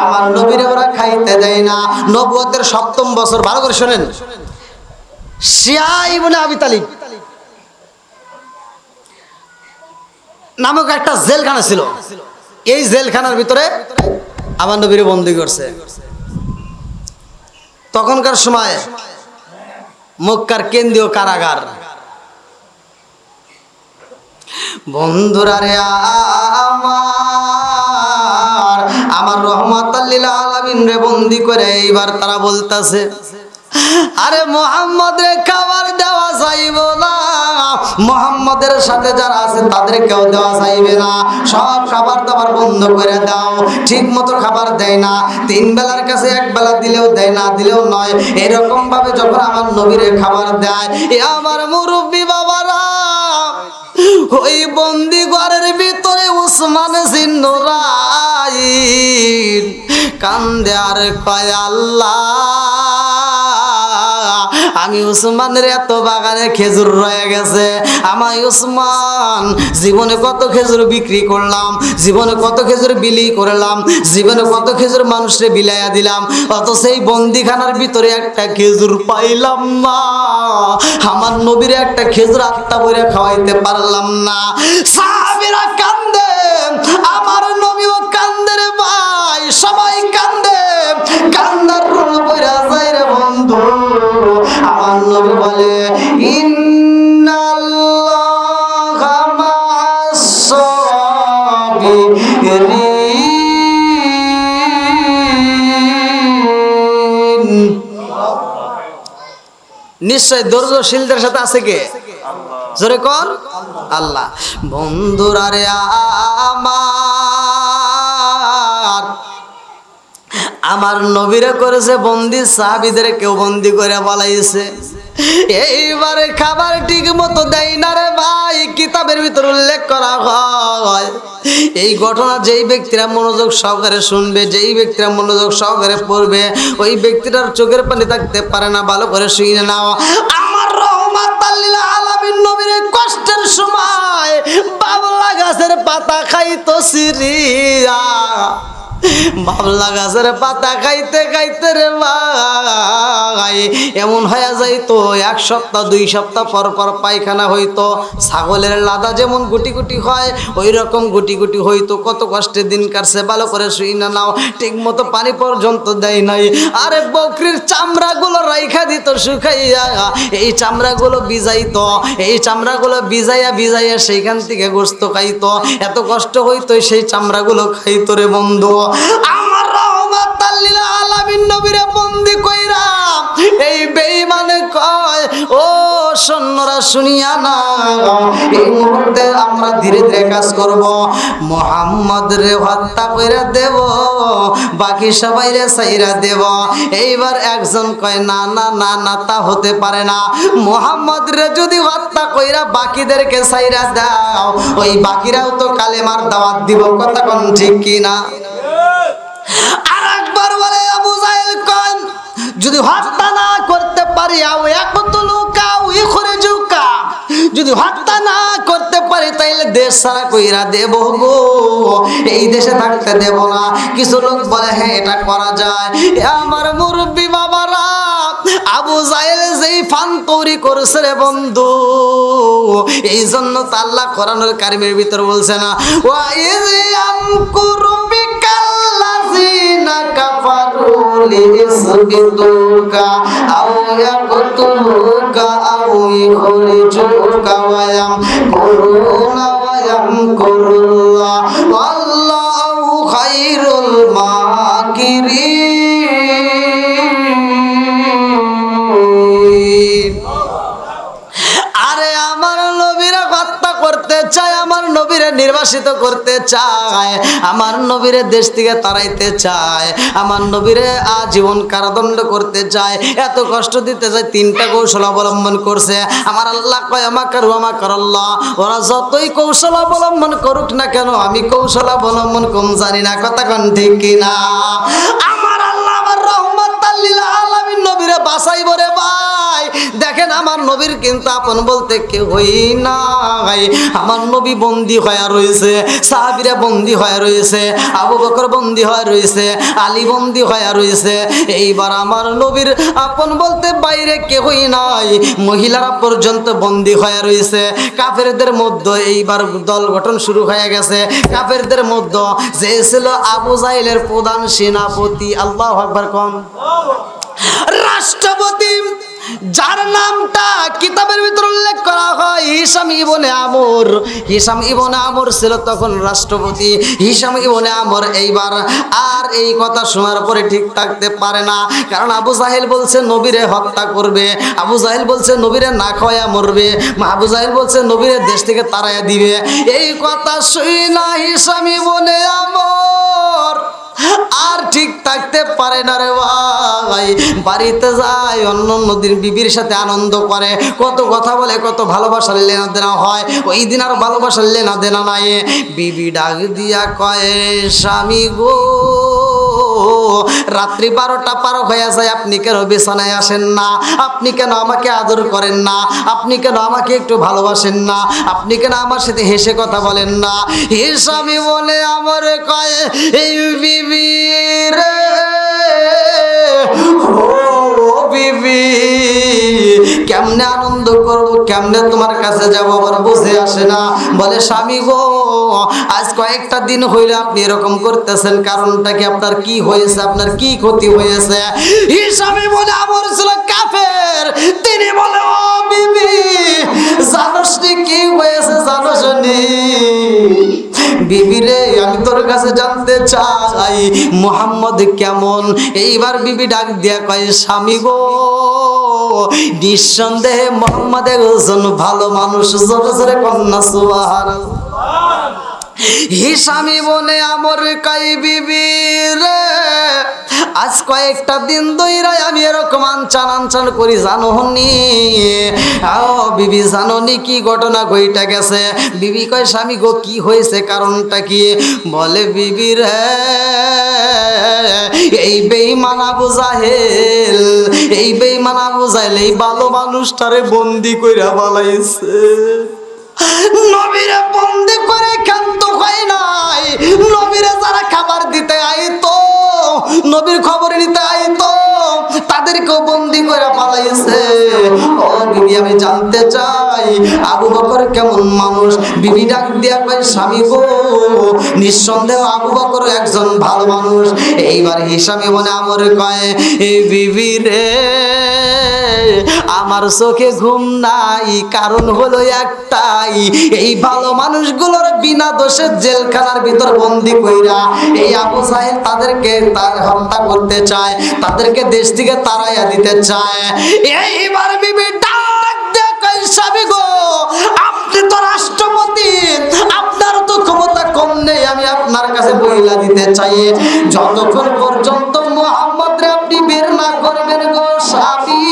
আমার নবীরে ওরা খাইতে দেয় না। নবুয়তের 7ম বছর, ভালো করে শোনেন, শিয়া ইবনে আবি তালিব নামক একটা জেলখানা ছিল। এই জেলখানার ভিতরে আমার নবীরে বন্দি করছে। তখনকার সময় মক্কার কেন্দ্রীয় কারাগার। বন্ধুরা রে আমার রহমাতাল লিল আলামিন রে বন্দি করে এইবার তারা বলতাছে আরে মুহাম্মদ রে খাবার দেওয়া যাইব না, মুহাম্মদের সাথে যারা আছে তাদেরকেও দেওয়া যাইবে না, সব খাবার দাবার বন্ধ করে দাও। ঠিক মতো খাবার দেয় না, 3 বেলার কাছে 1 বেলা দিলেও দেয় না, দিলেও নয়। এরকম ভাবে যখন আমার নবীরে খাবার দেয়, এ আমার মুরব্বী বাবারা, ওই বন্দি ঘরের ভিতরে উসমান জিন্নুরাইন কান্দে আর কয় আল্লাহ, আমি উসমানের এত বাগানে খেজুর রয়ে গেছে, আমার উসমান জীবনে কত খেজুর বিক্রি করলাম, জীবনে কত খেজুর বিলি করলাম, জীবনে কত খেজুর মানুষরে বিলাইয়া দিলাম, অত সেই বন্দিখানার ভিতরে একটা খেজুর পাইলাম না, আমার নবীর একটা খেজুর আত্মা বইরে খাওয়াইতে পারলাম না। সাহাবীরা কান্দে, আমার নবীও কান্দে রে ভাই, সবাই কান্দে, কান্দার রোল বইরা যায় রে বন্ধু। আমার নবী বলে ইন্নাল্লাহা মা'আস সাবিরিন, নিশ্চয় ধৈর্যশীলদের সাথে আছে কে? জোরে কর আল্লাহ। বন্ধুরা রে আমার নবীরা করেছে বন্দি, সাহাবীদের কেউ বন্দি করে পালাইছে। এইবারে খাবার ঠিক মতো দেয় না রে ভাই। কিতাবের ভিতর উল্লেখ করা হয় এই ঘটনা যেই ব্যক্তিরা মনোযোগ সহকারে শুনবে, যেই ব্যক্তিরা মনোযোগ সহকারে পড়বে, ওই ব্যক্তিটার চোখের পানি থাকতে পারে না। ভালো করে শুনে নাও, আমার রহমাতাল লিল আলামিন খাইতো সিরিয়া, বাবলা গাছের পাতা খাইতে খাইতে রে ভাই এমন হয়ে যাইতো 1 সপ্তাহ 2 সপ্তাহ পর পর পায়খানা হইতো। ছাগলের লাদা যেমন গুটি গুটি হয় ওই রকম গুটি গুটি হইতো। কত কষ্টে দিন কাটছে, ভালো করে শুই না নাও, ঠিক মতো পানি পর্যন্ত দেয় নাই। আরে বকরির চামড়াগুলো রাইখা দিত শুকাইয়া, এই চামড়াগুলো ভিজাইতো, এই চামড়াগুলো ভিজাইয়া ভিজাইয়া সেইখান থেকে গোশত খাইতো। এত কষ্ট হইতো সেই চামড়াগুলো খাইতো রে বন্ধু। আমার রহমাতাল লিল আলামিন নবীরে বন্দি কইরা এই বেঈমানে কয়, ও সৈন্যরা শুনিয়া না, এই মুহূর্তে আমরা ধীরে ধীরে কাজ করব, মুহাম্মদ রে হত্যা কইরা দেব, বাকি সবাই রে ছাইরা দেব। এইবার একজন কয়, না না না না, তা হতে পারে না, মুহাম্মদ রে যদি হত্যা কইরা বাকিদেরকে ছাইরা দাও, ওই বাকিরাও তো কালেমার দাওয়াত দিব। কথা কোন ঠিক কি না? আরেকবার বলে আবু জাহেল কয়, যদি হত্যা না করতে পারি যদি হত্যা না করতে পারি তাইলে দেশ ছাড়া কইরা দেব গো, এই দেশে থাকতে দেব না। কিছু লোক বলে হ্যাঁ এটা করা যায়। আমার মুরব্বী বাবারা, আবু জাহেল যেই ফান তৈরি করেছে রে বন্ধু, এই জন্য তো আল্লাহ কোরআনুল কারীমের ভিতর বলছে না, ওয়া ইয ইয়ামকুরু বিকাল্লাযিনা কাফারু লিইসবিতুকা আও ইয়াকতুলুকা আও ইখরিজুকা ওয়া ইয়ামকুরুনা ওয়া ইয়ামকুরুল্লাহ ওয়াল্লাহু খায়রুল মাকিরিন। আরে আমার নবীরা হত্যা করতে চায়, আমার নবীরে নির্বাসিত করতে চায়, আমার নবীরে দেশ থেকে তাড়াইতে চায়, আমার নবীরে আজীবন কারাদণ্ড করতে চায়, এত কষ্ট দিতে চায়। 3টা কৌশল অবলম্বন করছে। আমার আল্লাহ কয় আমাকারুল্লাহ, ওরা যতই কৌশল অবলম্বন করুক না কেন আমি কৌশল অবলম্বন কম জানি না। কথা কোন ঠিক কিনা? আমার আল্লাহ আমার রহমাতাল লিল আলামিন নবীরে বাঁচাইব রে ভাই। দেখেন আমার নবীর কিন্তু আপন বলতে কেউ হই নাই। আমার নবী বন্দী হয়ে রয়েছে, সাহাবীরা বন্দী হয়ে রয়েছে, আবু বকর বন্দী হয়ে রয়েছে, আলী বন্দী হয়ে রয়েছে। এইবার আমার নবীর আপন বলতে বাইরে কেউই নাই, মহিলারা পর্যন্ত বন্দী হয়ে রয়েছে। কাফেরদের মধ্যে এইবার দল গঠন শুরু হয়ে গেছে। কাফেরদের মধ্যে যে ছিল আবু জাহেলের প্রধান সেনাপতি, আল্লাহু আকবার কোন, রাষ্ট্রপতি, যার নামটা কিতাবের ভিতর উল্লেখ করা হয় হিশাম ইবনে আমর। হিশাম ইবনে আমর ছিল তখন রাষ্ট্রপতি। হিশাম ইবনে আমর এইবার আর এই কথা শোনার পরে ঠিক থাকতে পারে না, কারণ আবু জাহেল বলছে নবীরে হত্যা করবে, আবু জাহেল বলছে নবীরে না খাওয়া মরবে, আবু জাহেল বলছে নবীরে দেশ থেকে তাড়াইয়া দিবে। এই কথা শুই না হিশাম ইবনে আমর আর ঠিক থাকতে পারে না রে ভাই। বাড়িতে যায়, অন্য নদীর বিবির সাথে আনন্দ করে, কত কথা বলে, কত ভালোবাসার লেনা দেনা হয়। ওই দিন আর ভালোবাসার লেনা দেনা নাই। বিবি ডাক দিয়া কয়, স্বামী গো, রাত্রি 12টা পার হয়ে যায়, আপনি কেন বিছানায় আসেন না? আপনি কেন আমাকে আদর করেন না? আপনি কেন আমাকে একটু ভালোবাসেন না? আপনি কেন আমার সাথে হেসে কথা বলেন না? হে স্বামী বলে আমার কয়, এই বিবি রে, ও বিবি, কেমনে আনন্দ করব, কেমনে তোমার কাছে যাব, আমার বুঝে আসে না। বলে স্বামী গো, আজ কয়েকটা দিন হইলে আপনি এরকম করতেছেন, কারণটা কি? আপনার কি হয়েছে? আপনার কি ক্ষতি হয়েছে? স্বামী বলে আমার ছিল কাফের। তিনি বলে, ও বিবি, জানোস নি কি হয়েছে? জানোস নি? বিবি রে, আমি তোর কাছে জানতে চাই মুহাম্মদ কেমন। এইবার বিবি ডাক দিয়া কয়, স্বামী গো, নিঃসন্দেহে মুহাম্মদ একজন ভালো মানুষ। জোরে জোরে কন্যা সুবহানাল্লাহ। হিশামি বলে আমর কয়, বিবি রে, আজ কয়েকটা দিন ধরে আমি এরকম আনচান করি, জানো নি? বিবি জানো নি কি ঘটনা ঘইটা গেছে? বিবি কয়, স্বামী গো কি হয়েছে, কারণটা কি? বলে, বিবি রে, এই বেঈমান আবু জাহেল, এই বেঈমান আবু জাহেল এই ভালো মানুষটারে বন্দি কইরা বালাইছে। নবীরে বন্দি করে ক্ষান্ত হয় নাই, নবীরে যারা খাবার দিতে আইতো, নবীর খবর নিতে আইতো, তাদেরকেও বন্দি করে পালাইছে। ও বিবি, আমি জানতে চাই আবু বকর কেমন মানুষ? বিবি ডাক দিয়া কয়, স্বামী গো, নিঃসন্দেহ আবু বকর একজন ভালো মানুষ। এইবার হিসাব মনে আমার কয়, এই বিবি রে, আমার চোখে ঘুম নাই, কারণ হলো একটাই, এই ভালো মানুষগুলোর বিনা দোষে জেলখানার ভিতর বন্দি কইরা এই আবু সাহেব তাদেরকে হত্যা করতে চায়, তাদেরকে দেশ থেকে তাড়াইয়া দিতে চায়। এইবার বিবি ডাক দিয়ে কয়, স্বামী গো, আপনি তো রাষ্ট্রপতি, আপনার তো ক্ষমতা কম নেই, আমি আপনার কাছে বইলা দিতে চাই, যতক্ষণ পর্যন্ত মুহাম্মদরে আপনি বের না করবেন গো স্বামী,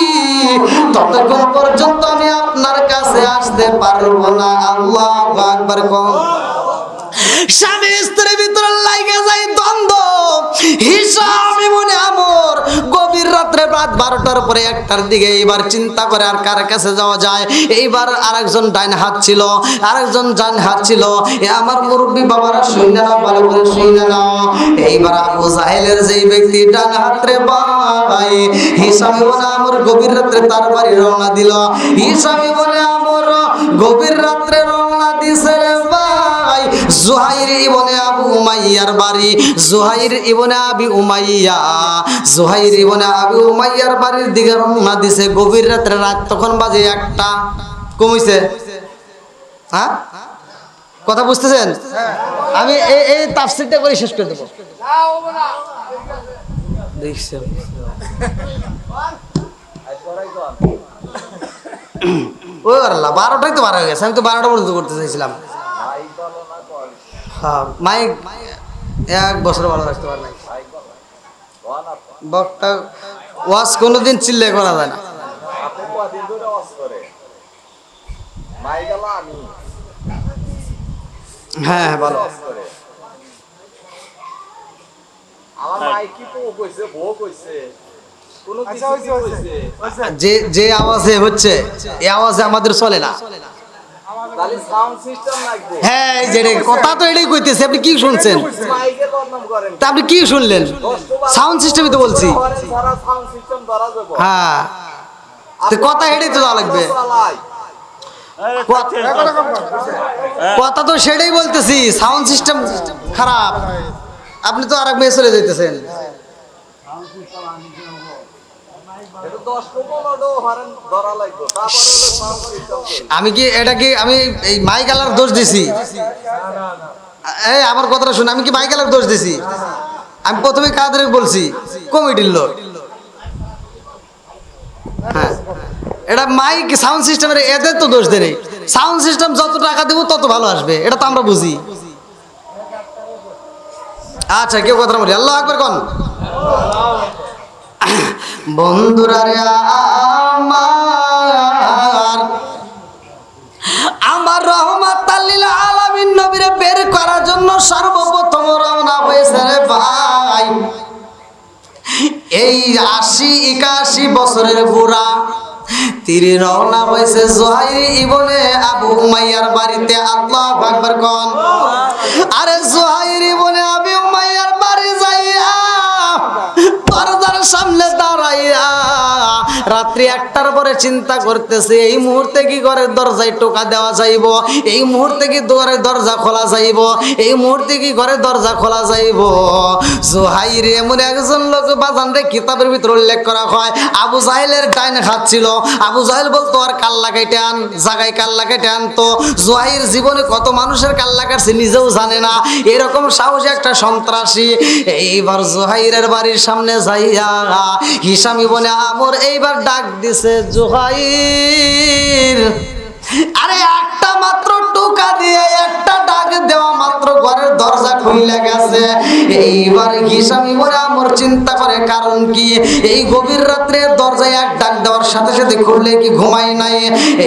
ততক্ষণ পর্যন্ত আমি আপনার কাছে আসতে পারবো না। আল্লাহু আকবার। স্বামী স্ত্রীর ভিতরে লাগে যায় দ্বন্দ্ব। হিসাব মনে আমর গভীর রাত্রে রাত 12টার পরে 1টার দিকে এইবার চিন্তা করে আর কার কাছে যাওয়া যায়। এইবার আরেকজন ডাইন হাত ছিল, আরেকজন ডান হাত ছিল। এ আমার মুরব্বী বাবারা শুনে নাও, ভালো করে শুনে নাও। এইবার আবু জাহেলের যেই ব্যক্তি ডান হাত রে ভাই, হিসাব মনে আমর গভীর রাত্রে তার বাড়ি রওনা দিল। হিসাব মনে আমর গভীর রাত্রে রওনা দিছে রে ভাই জুহাইর ইবনে আবু উমাইয়ার বাড়ি। জুহাইর ইবনে আবি উমাইয়া, জুহাইর ইবনে আবি উমাইয়ার বাড়ির দিকে রওনা দিছে গভীর রাত্রে। রাত তখন বাজে 1টা, কমিছে? হ্যাঁ, কথা বুঝতেছেন? আমি এই তাফসীরটা করে শেষ করে দেবো। দেখছেন ওই আল্লাহ, 12টাই তো বার হয়ে গেছে, আমি তো 12টা পর্যন্ত করতে চাইছিলাম। হ্যাঁ, মাইক 1 বছর ভালো রাখতে পারে নাই। বক্তা ওয়াজ কোনোদিন চিল্লে করা যায় না। হ্যাঁ ভালো। যে আওয়াজে হচ্ছে এই আওয়াজে আমাদের চলে না। হ্যাঁ, কথা তো এটাই কইতেছে, আপনি কি শুনছেন? তা আপনি কি শুনলেন? সাউন্ড সিস্টেমই তো বলছি। হ্যাঁ, কথা এটাই তো দেওয়া লাগবে। কথা তো সেটাই বলতেছি, সাউন্ড সিস্টেম খারাপ। আপনি তো আরেক মেয়ে চলে যেতেছেন। আমি কি এটা কি আমি এই মাইক আলার দোষ দিছি? এই আমার কথাটা শুনে, আমি কি মাইক আলার দোষ দিছি? আমি প্রথমে কাদের বলছি? কমিটির লোক। হ্যাঁ, এটা মাইক সাউন্ড সিস্টেমের, এদের তো দোষ দেয়। সাউন্ড সিস্টেম যত টাকা দেবো তত ভালো আসবে, এটা তো আমরা বুঝি। আচ্ছা, কেউ কথা বলি, আল্লাহু আকবার কোন। বন্ধুরা রে আমার রহমাতাল লিল আলামিন নবীরে বের করার জন্য সর্বপ্রথম রওনা হয়েছে রে ভাই এই 80-81 বছরের বুড়া। তিনি রওনা হয়েছে জুহাইর ইবনে আবু উমাইয়ার বাড়িতে। আল্লাহু আকবার কোন। আরে জুহাইর ইবনে আবু উমাইয়ার বাড়ি যাইয়া দরজার সামনে দাঁড়াইয়া রাত্রি 1টার পরে চিন্তা করতেছে, এই মুহূর্তে কি করে দরজায় টোকা দেওয়া যাইব, এই মুহূর্তে কি ঘরে দরজা খোলা যাইব, এই মুহূর্তে কি ঘরে দরজা খোলা যাইব। জুহাইর এমন একজন লোক বাজানরে কিতাবের ভিতর উল্লেখ করা হয় আবু জাহেলের ডাইন হাত ছিল। আবু জাহেল বলতো আর কাল্লা কেটে আন, জায়গায় কাল্লা কেটে আনতো। জুহাইর জীবনে কত মানুষের কাল্লা কাটছে নিজেও জানে না, এরকম সাহসী একটা সন্ত্রাসী। এইবার জুহাইরের বাড়ির সামনে যাইয়া হিশাম ইবনে আমর এইবার ডাক দিছে, জুহাইর। আরে একটা মাত্র টোকা দিয়ে, একটা ডাক দেওয়া মাত্র ঘরের দরজা খুলে গেছে। এইবার হিশাম ইবনে আমর চিন্তা করে কারণ কি, এই গভীর রাত্রে দরজায় এক ডাক দেওয়ার সাথে সাথে খুললে কি ঘুমাই নাই।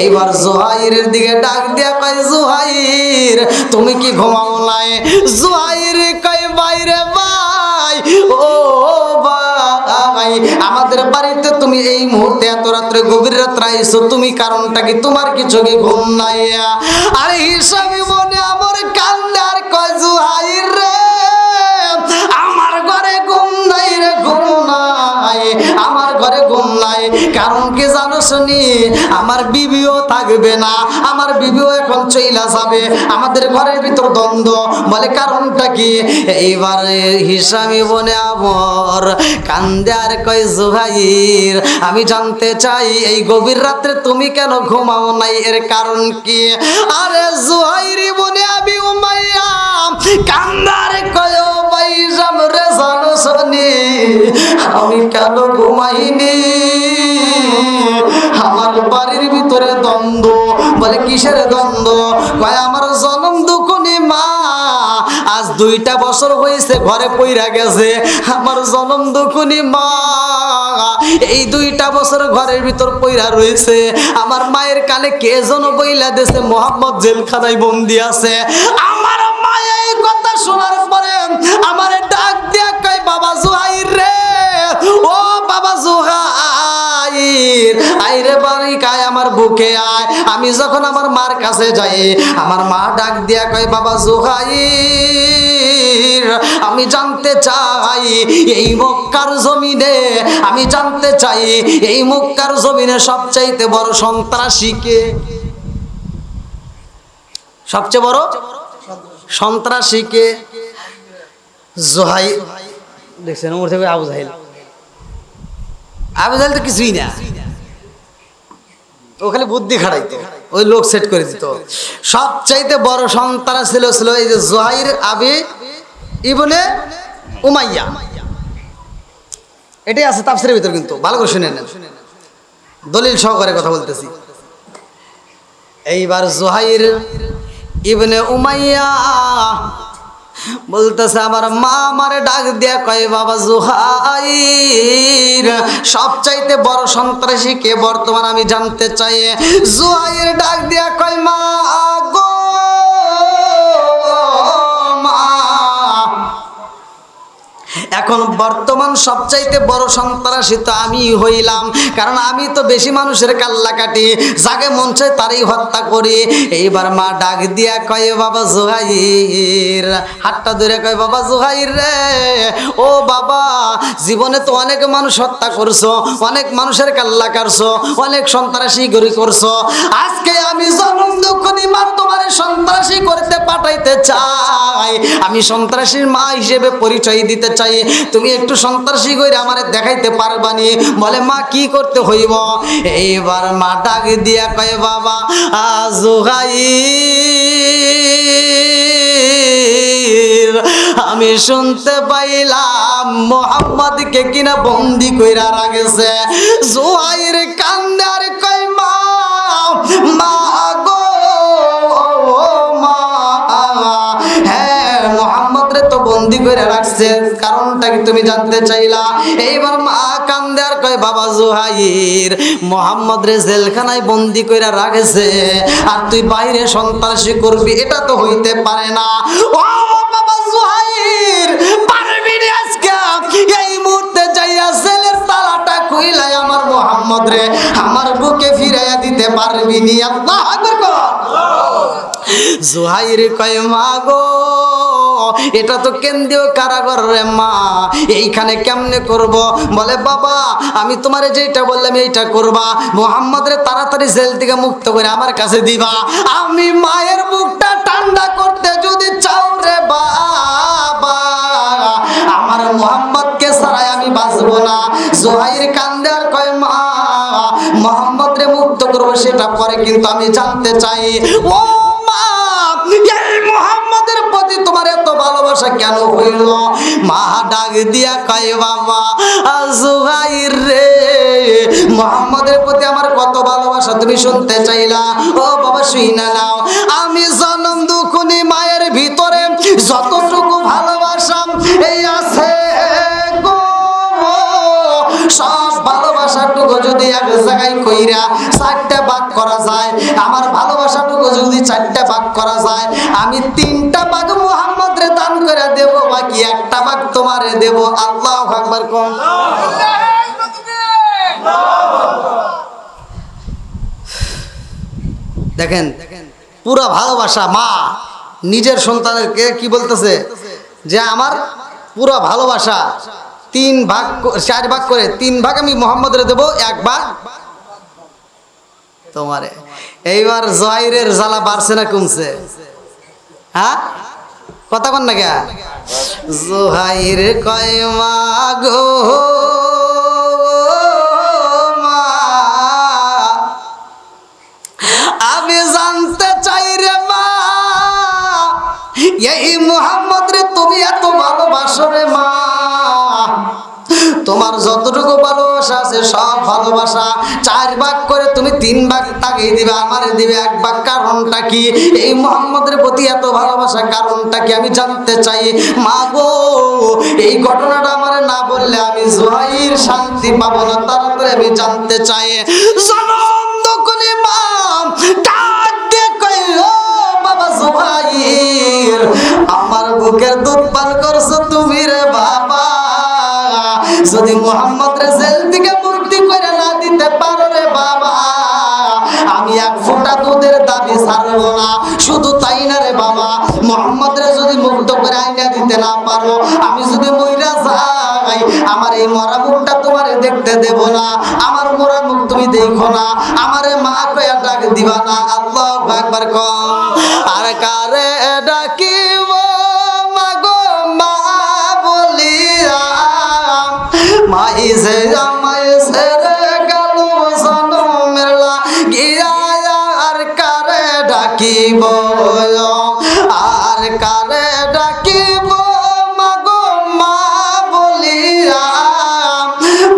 এইবার জুহাইরের দিকে ডাক দিয়া কয়, জুহাইর তুমি কি ঘুমাও নাই? জুহাইর কয়, বাইরে ভাই, ও ভাই নাই, আমাদের বাড়িতে তুমি এই মুহূর্তে এত রাত্রে গভীর রাত্রে আইছো, তুমি কারণটা কি? তোমার কিছু কি ঘুম নাই? আরে হিসাবি মনে আমার কান্দে আর কয় জুহাইর রে, আমার ঘরে ঘুম নাই রে, ঘুম নাই, আমার ঘরে ঘুম নাই। কারণ কি জানো শুনি? আমার বিবিও থাকবে না, আমার বিবিও এখন চইলা যাবে, আমাদের ঘরের ভিতর দ্বন্দ্ব। বলে কারণটা কি? এইবারে হিসামি বনে আমর কান্দে আর কয় জুহাইর, আমি জানতে চাই এই গভীর রাত্রে তুমি কেন ঘুমাও নাই, এর কারণ কি? আরে জুহাইরি বনে আবি উমাইয়া কান্দার কয় ভাই রে, জানো শুনি আমি কেন ঘুমাইনি? আমার বাড়ির ভিতরে দ্বন্দ্ব। বলে কিসের দ্বন্দ্ব? কয় আমার জনম দুঃখনি মা আজ 2টা বছর হয়েছে ঘরে পইরা গেছে, আমার জনম দুঃখনি মা এই 2টা বছর ঘরের ভিতর পইরা রয়েছে। আমার মায়ের কানে কে যেন বইলা দেশে মোহাম্মদ জেলখানায় বন্দি আছে। আমার মা এই কথা শোনার পরে আমার ডাক দিয়া কয় বাবা জুহাইর রে, ও বাবা জুহাইর, আইরে বাড়ি কায় আমার বুকে আয়। আমি যখন আমার মার কাছে যাই, আমার মা ডাক দিয়া কয় বাবা জুহাইর, আমি জানতে চাই এই মক্কার জমিনে, আমি জানতে চাই এই মক্কার জমিনে সবচাইতে বড় সন্ত্রাসী কে? সবচেয়ে বড় সন্ত্রাসী কে? জুহাইর দেখছেন ওর থেকে আবু জাহেল। আবু জাহেল তো কিছুই না, ও খালি বুদ্ধি খাড়াইতো, ওই লোক সেট করে দিত। সবচাইতে বড় সন্ত্রাস ছিল এই যে জুহাইর আবি ইবনে উমাইয়া। এটাই আছে তাফসীরের ভিতর, কিন্তু ভালো করে শুনে নেন, দলিল সহকারে কথা বলতেছি। এইবার জুহাইর ইবনে উমাইয়া বলতেছে আমার মা আমারে ডাক দিয়া কয় বাবা জুহাইর, সবচাইতে বড় সন্ত্রাসী কে বর্তমান আমি জানতে চাই। জুহাইর ডাক দিয়া কয় মা গো মা, এখন বর্তমান সবচাইতে বড় সন্ত্রাসী তো আমি হইলাম, কারণ আমি তো বেশি মানুষের কাল্লা কাটি, যাকে মন চায় তারই হত্যা করি। এইবার মা ডাক দিয়া কয় বাবা জুহাইর, হাতটা ধরে কয় বাবা জুহাইর রে, ও বাবা, জীবনে তো অনেক মানুষ হত্যা করছো, অনেক মানুষের কাল্লা কাটছো, অনেক সন্ত্রাসী গরি করছো, আজকে আমি জনম দুঃখনি মা তোমার সন্ত্রাসী করতে পাঠাইতে চাই, আমি সন্ত্রাসীর মা হিসেবে পরিচয় দিতে চাই, তুমি একটু সন্ত্রাসী কইরা আমারে দেখাইতে পারবানি? বলে মা কি করতে হইব? এইবার মা ডাক দিয়া কয় বাবা জুহাইর, আমি শুনতে পাইলাম মোহাম্মদকে কিনা বন্দি কইরা রাখেছে। জুহাইর কান্দে আর কয় মা মা গো মা, হ্যাঁ মোহাম্মদ রে তো বন্দি করে রাখছে, কারণটা কি তুমি জানতে চাইলা? এইবার মা কান্দে আর কয় বাবা জুহাইর, মোহাম্মদ রে জেলখানায় বন্দি করে রাখেছে আর তুই বাইরে সন্ত্রাসী করবি, এটা তো হইতে পারে না। ও বাবা জুহাইর, পারবি না আজকে এই মুহূর্তে যাইয়া জেলের তালাটা খুইলাই আমার মোহাম্মদ রে আমার বুকে ফিরাইয়া দিতে পারবি নি? আল্লাহু আকবার কর। জুহাইর কয় মা গো, এটা তো কেন্দ্রীয় কারাগার রে মা, এইখানে কেমনে করব? বলে বাবা আমি তোমারে যেটা বললাম এইটা করবা, মোহাম্মদ রে তাড়াতাড়ি জেল থেকে মুক্ত করে আমার কাছে দিবা। আমি মায়ের বুকটা ঠান্ডা করতে যদি চাও রে বাবা, আমার মোহাম্মদকে ছাড়াই আমি বাঁচবো না। জুহাইর কান্দে আর কয় মা মোহাম্মদ রে মুক্ত করবো সেটা পরে, কিন্তু আমি জানতে চাই ও মা এই মোহাম্মদের প্রতি তোমার এত ভালোবাসা কেন হইল? মা ডাক দিয়া কয় বাবা জুহাইর রে, মোহাম্মদের প্রতি আমার কত ভালোবাসা তুমি শুনতে চাইলা? ও বাবা শুইনা নাও, আমি জনম দুঃখনি মায়ের ভিতরে যতটুকু ভালোবাসা এই আছে গো, সব ভালোবাসাটুকু যদি এক জায়গায় কইরা 4টা ভাগ করা যায়, আমার ভালোবাসাটুকু যদি 4টা ভাগ করা যায়, আমি 3টা ভাগ মুহাম্মদ রে দান করে দেব, বাকি 1টা ভাগ তোমারে দেব। আল্লাহু আকবার কোন। দেখেন পুরা ভালোবাসা, মা নিজের সন্তানকে কি বলতেছে যে আমার পুরা ভালোবাসা 4 ভাগ করে 3 ভাগ আমি মুহাম্মদের দেব, 1 ভাগ তোমারে। এইবার জহিরের জ্বালা বাড়ছে না কমছে? হ্যাঁ, কথা কন না কে? জোহাইর কয় মা গো মা, আমি জানতে চাই রে মা, এই মুহাম্মদ রে তুমি এত ভালোবাসো রে মা, তোমার যতটুকু ভালোবাসা আছে সব ভালোবাসা 4 ভাগ করে তুমি 3 ভাগ তাকে দিবে, আমারে দিবে 1 ভাগ। কারণটা কি? এই মুহাম্মদের প্রতি এত ভালোবাসা কারণটা কি আমি জানতে চাই মা গো। এই ঘটনাটা আমারে না বললে আমি জোহাইর শান্তি পাবো না, তাড়াতাড়ি আমি জানতে চাই। জনম দকলি মা ডাক দিয়ে কই ও বাবা জোহাইর, আমার বুকের দুধ পান করছো তুমি রে বাবা, যদি মুহাম্মদ রে জেল থেকে মুক্তি করে না দিতে পারো রে বাবা, আমি 1 ফোঁটা দুধের দাবি ছাড়বো না। শুধু তাই না রে বাবা, মুহাম্মদ রে যদি মুক্ত করে আইনা দিতে না পারো, আমি যদি মইরা যাই, আমার এই মরা মুখটা তোমারে দেখতে দেব না, আমার মরা মুখ তুমি দেখো না, আমারে মা কইয়া ডাক দিবা না। আল্লাহু আকবার কম। আর কারে ডাকিব মাগো মা বলিয়া, মাই যে আমায় ছেড়ে গেল জনমের লাগিয়া, আর কারে ডাকিব, আর কারে ডাকিব মাগো মা বলিয়া,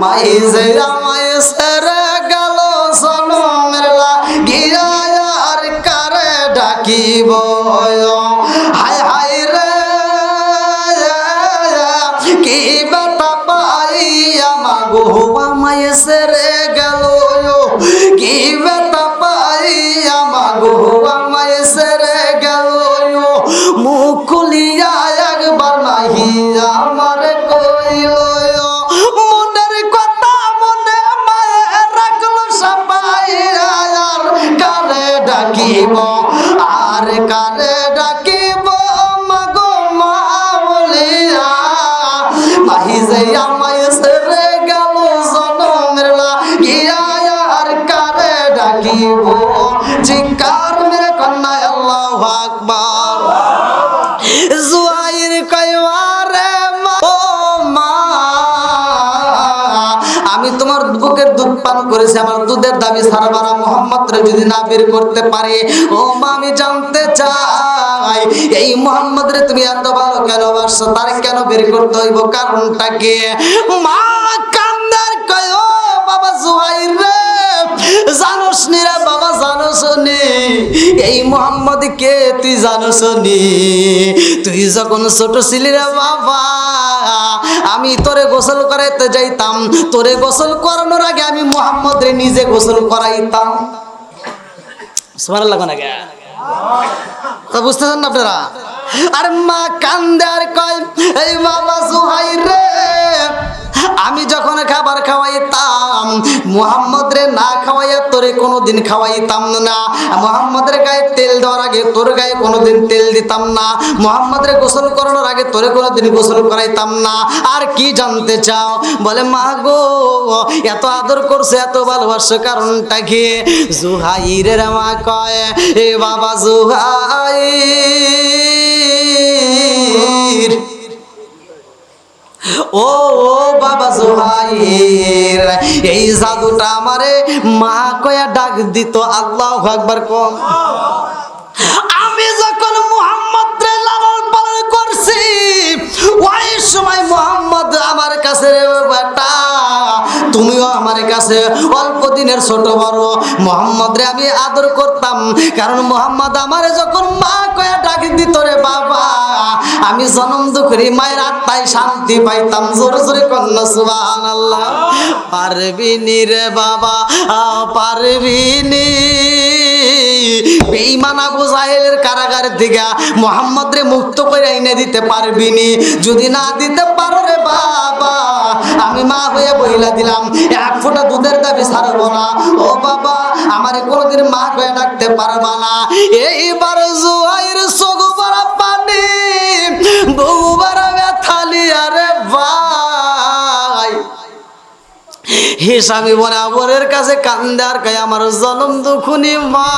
মাই যে আমায় ছেড়ে গেল জনমের লাগিয়া, আর কারে ডাকিব। হায় হায় রে কি বাতা পাইয়া মাগো আমায় ছেড়ে গেল, কি বাতা পাইয়া মাগো আমায় ছেড়ে গেল, মুখ খুলিয়া একবার নাহি আমার কইল, মনের কথা মনে মায়ে রাখলো সাপাইয়া, আর কারে ডাকিব, আর কারে ডাকিব মাগো মা বলিয়া, মাহি যে আমায় ছেড়ে গেল জনমের লাগিয়া, আর কারে ডাকিব। জিকার মেরে কন্যা আল্লাহু আকবার। জোহাইর কয়বারে মা ও মা, আমি তোমার বুকের দুধ পান করেছি, আমার দুধের দাবি ছাড়বা না, মুহাম্মদ রে যদি না বের করতে পারে, ও মা আমি জানতে চাই এই মুহাম্মদ রে তুমি এত ভালো কেন বাসছো, তার কেন বের করতে হইব, কারণটা কি? মা কান্দার কয় ও বাবা জোহাইর রে, জানোস নি রে বাবা, জানোস নি এই মুহাম্মদ কে তুই জানোস নি? তুই যখন ছোট ছিলি রে বাবা, আমি তোরে গোসল করাইতে যাইতাম, তোরে গোসল করানোর আগে আমি মুহাম্মদ রে নিজে গোসল করাইতাম। সুবহানাল্লাহ, কোন তা বুঝতেছেন না আপনারা? আর মা কান্দে আর কয় এই বাবা জোহাইর রে, আমি যখন খাবার খাওয়াইতাম মুহাম্মদ রে না খাওয়াইয়া তোরে কোনোদিন খাওয়াইতাম না, মুহাম্মদের গায়ে তেল দেওয়ার আগে তোর গায়ে কোনোদিন তেল দিতাম না, মুহাম্মদ রে গোসল করানোর আগে তোরে কোনোদিন গোসল করাইতাম না। আর কি জানতে চাও? বলে মা গো এত আদর করছে, এত ভালোবাসো, কারণটা কি? জোহাইরের মা কয় এ বাবা জোহাইর, ও বাবা জোহাইর, এই জাদুটা আমারে মা কয়া ডাক দিত। আল্লাহু আকবার কম। আমি যখন মুহাম্মদ রে লালন পালন করছি, ওই সময় মুহাম্মদ আমার কাছে বেটা, তুমিও আমার কাছে অল্প দিনের ছোট বড়, মুহাম্মদ রে আমি আদর করতাম, কারণ মুহাম্মদ আমারে যখন মা কয়া ডাক দিত রে বাবা, আমি জনম দুঃখের মায়ের আত্মায় শান্তি পাইতাম। জোরে জোরে কন্যা সুবহানাল্লাহ। পারবিনি রে বাবা পারবিনি, বেঈমান আবু জাহেলের কারাগার থেকে মুহাম্মদ রে মুক্ত করে এনে দিতে পারবিনি? যদি না দিতে পারো রে বাবা, আমি মা হয়ে বইলা দিলাম এক ফোঁটা দুধের দাবি ছাড়বো না। ও বাবা আমারে কোনোদিন মা হয়ে ডাকতে পারবা না। এইবার জুহাইর চোখ ভরা পানি, বুক ভরা ব্যথালি। আরে ভাই হিসামি বরাবরের কাছে কান্দে আর কয় আমার জনম দুখুনি মা,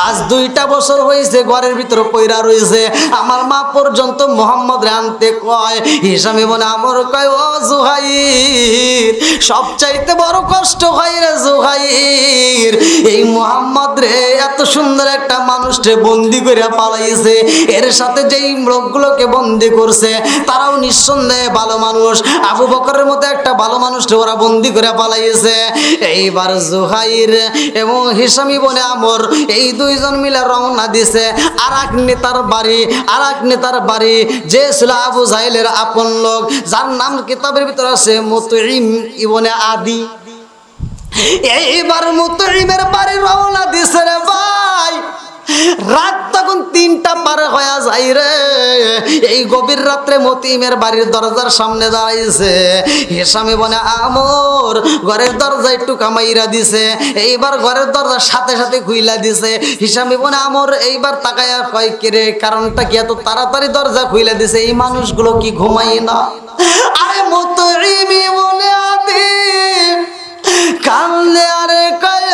আজ 2টা বছর হয়েছে ঘরের ভিতরে পয়রা রয়েছে, আমার মা পর্যন্ত মোহাম্মদ রে আনতে কয়। হিসামি বলে আমার কয় ও জুহাইর সবচাইতে বড় কষ্ট হয় রে জুহাইর, এই মোহাম্মদ রে এত সুন্দর একটা মানুষকে বন্দি করে পালাইছে, এর সাথে যেই লোকগুলোকে বন্দি করছে তারাও নিঃসন্দেহে ভালো মানুষ, আবু বকরের মতো একটা ভালো মানুষকে ওরা বন্দি করে পালাইছে। এইবার জুহাইর এবং হিসামি বনে আমর এই 2জন মিলে রওনা দিছে আর এক নেতার বাড়ি যে ছিল আবু জাহেলের আপন লোক, যার নাম কিতাবের ভিতরে আছে মুতঈম ইবনে আদি। এইবার মুতঈমের বাড়ি রওনা দিছে রে ভাই। রাত তখন 3টা পার হয়ে যায় রে। এই গভীর রাত্রে মতিমের বাড়ির দরজার সামনে দাঁড়াইছে। হিসামি বনে আমর ঘরের দরজা একটু কামাইরা দিছে, এইবার ঘরের দরজার সাথে সাথে খুইলা দিছে। হিসামি বনে আমর এইবার তাকায়া কয় কে রে, কারণটা কি এত তাড়াতাড়ি দরজা খুইলা দিছে, এই মানুষগুলো কি ঘুমাই না? আরে মুতঈমি বনে আদি কান্দে আরে কয়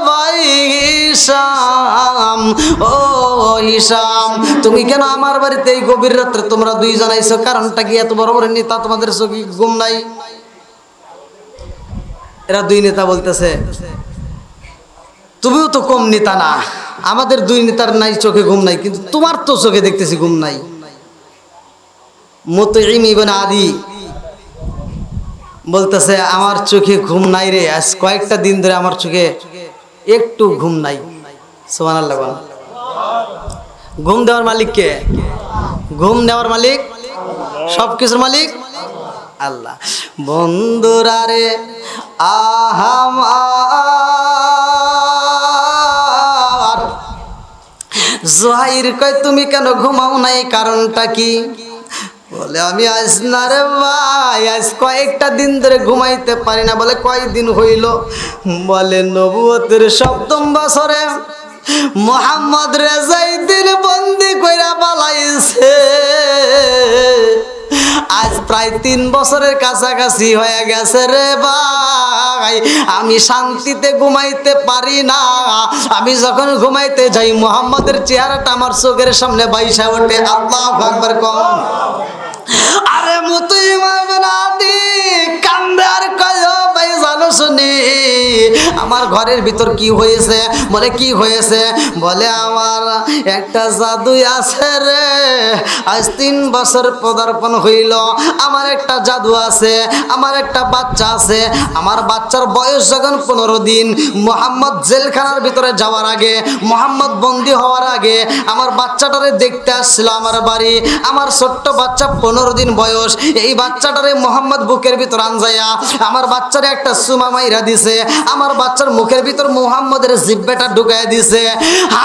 ভাই হিসাম, ও হিসাম তুমি কেন আমার বাড়িতে এই গভীর রাত্রে তোমরা 2জন আইছো, কারণটা কি? এত বড় বড় নেতা তোমাদের চোখে ঘুম নাই? এরা 2 নেতা বলতেছে তুমিও তো কম নেতা না, আমাদের 2 নেতার নাই চোখে ঘুম নাই, কিন্তু তোমার তো চোখে দেখতেছি ঘুম নাই। মুতঈম ইবনে আদি বলতেছে আমার চোখে ঘুম নাই রে, আজ কয়েকটা দিন ধরে আমার চোখে একটু ঘুম নাই। সুবহানাল্লাহ। ঘুম দেওয়ার মালিক কে? ঘুম দেওয়ার মালিক, সবকিছুর মালিক আল্লাহ। বন্ধুরা রে আহামার জুহাইর কয় তুমি কেন ঘুমাও নাই, কারণটা কি? বলে আমি আজ না রে ভাই, আজ কয়েকটা দিন ধরে ঘুমাইতে পারি না। বলে কয় দিন হইল? বলে নবুয়তের 7ম বছরে মোহাম্মদ রেজাই দিন বন্দি কইরা পালাইছে, আজ প্রায় 3 বছরের কাছাকাছি হয়ে গেছে রে ভাই, আমি শান্তিতে ঘুমাইতে পারি না। আমি যখন ঘুমাইতে যাই মোহাম্মদের চেহারাটা আমার চোখের সামনে বাইসা ওঠে। আল্লাহু আকবার কম। আরে মুতঈম ইবনে আদি কান্দে আর কয় ভাই জানো শুনি আমার ঘরের ভিতর কি হয়েছে? বলে কি হয়েছে? বলে আমার একটা জাদু আছে রে, আজ 3 বছর পদার্পণ হইল, আমার একটা জাদু আছে, আমার একটা বাচ্চা আছে, আমার বাচ্চার বয়স যখন 15 দিন, মোহাম্মদ জেলখানার ভিতরে যাওয়ার আগে, মোহাম্মদ বন্দী হওয়ার আগে আমার বাচ্চাটারে দেখতে আসছিল আমার বাড়ি। আমার ছোট্ট বাচ্চা 15 দিন বয়স, এই বাচ্চাটারে মোহাম্মদ বুকের ভিতর আনজাইয়া আমার বাচ্চারে একটা সুমা মাইরা দিছে, আমার বাচ্চার মুখের ভিতর মোহাম্মদের জিহ্বাটা ঢুকায় দিছে।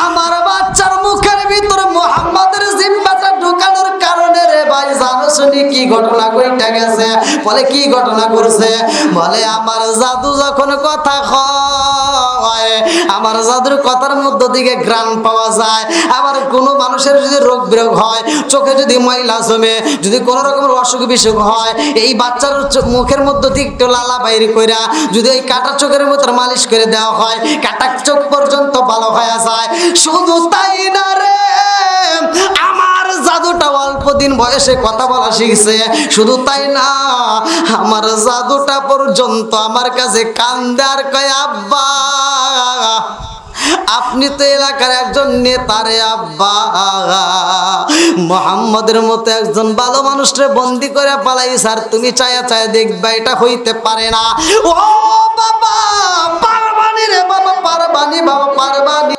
আমার বাচ্চার মুখের ভিতর মোহাম্মদের জিহ্বাটা ঢুকানোর কারণে রে ভাই জানো শুনি কি ঘটনা ঘটে গেছে? বলে কি ঘটনা করছে? বলে আমার জাদু যখন কথা কয়, আমার জাদুর কথার মধ্য থেকে ঘ্রাণ পাওয়া যায়। আবার কোনো মানুষের যদি রোগ বিরোগ হয়, চোখে যদি ময়লা জমে, যদি কোনো রকমের অসুখ বিসুখ হয়, এই বাচ্চার মুখের মধ্য থেকে একটু লালা বাইরে কইরা যদি ওই কাটা চোখের মতো মালিশ করে দেওয়া হয়, কাটা চোখ পর্যন্ত ভালো হয়ে যায়। শুধু তাই না রে, আমার জাদুটা অল্প দিন বয়সে কথা বলা শিখছে। শুধু তাই না, আমার জাদুটা পর্যন্ত আমার কাছে কান্দে আর কয় আব্বা আপনি তো এলাকার একজন নেতারে আব্বা, মোহাম্মদের মতো একজন ভালো মানুষরে বন্দি করে পালাই স্যার, তুমি চায়া চায়া দেখবা এটা হইতে পারে না। ও বাবা পারবানি রে বাবা, পারবানি বাবা, পারবানি।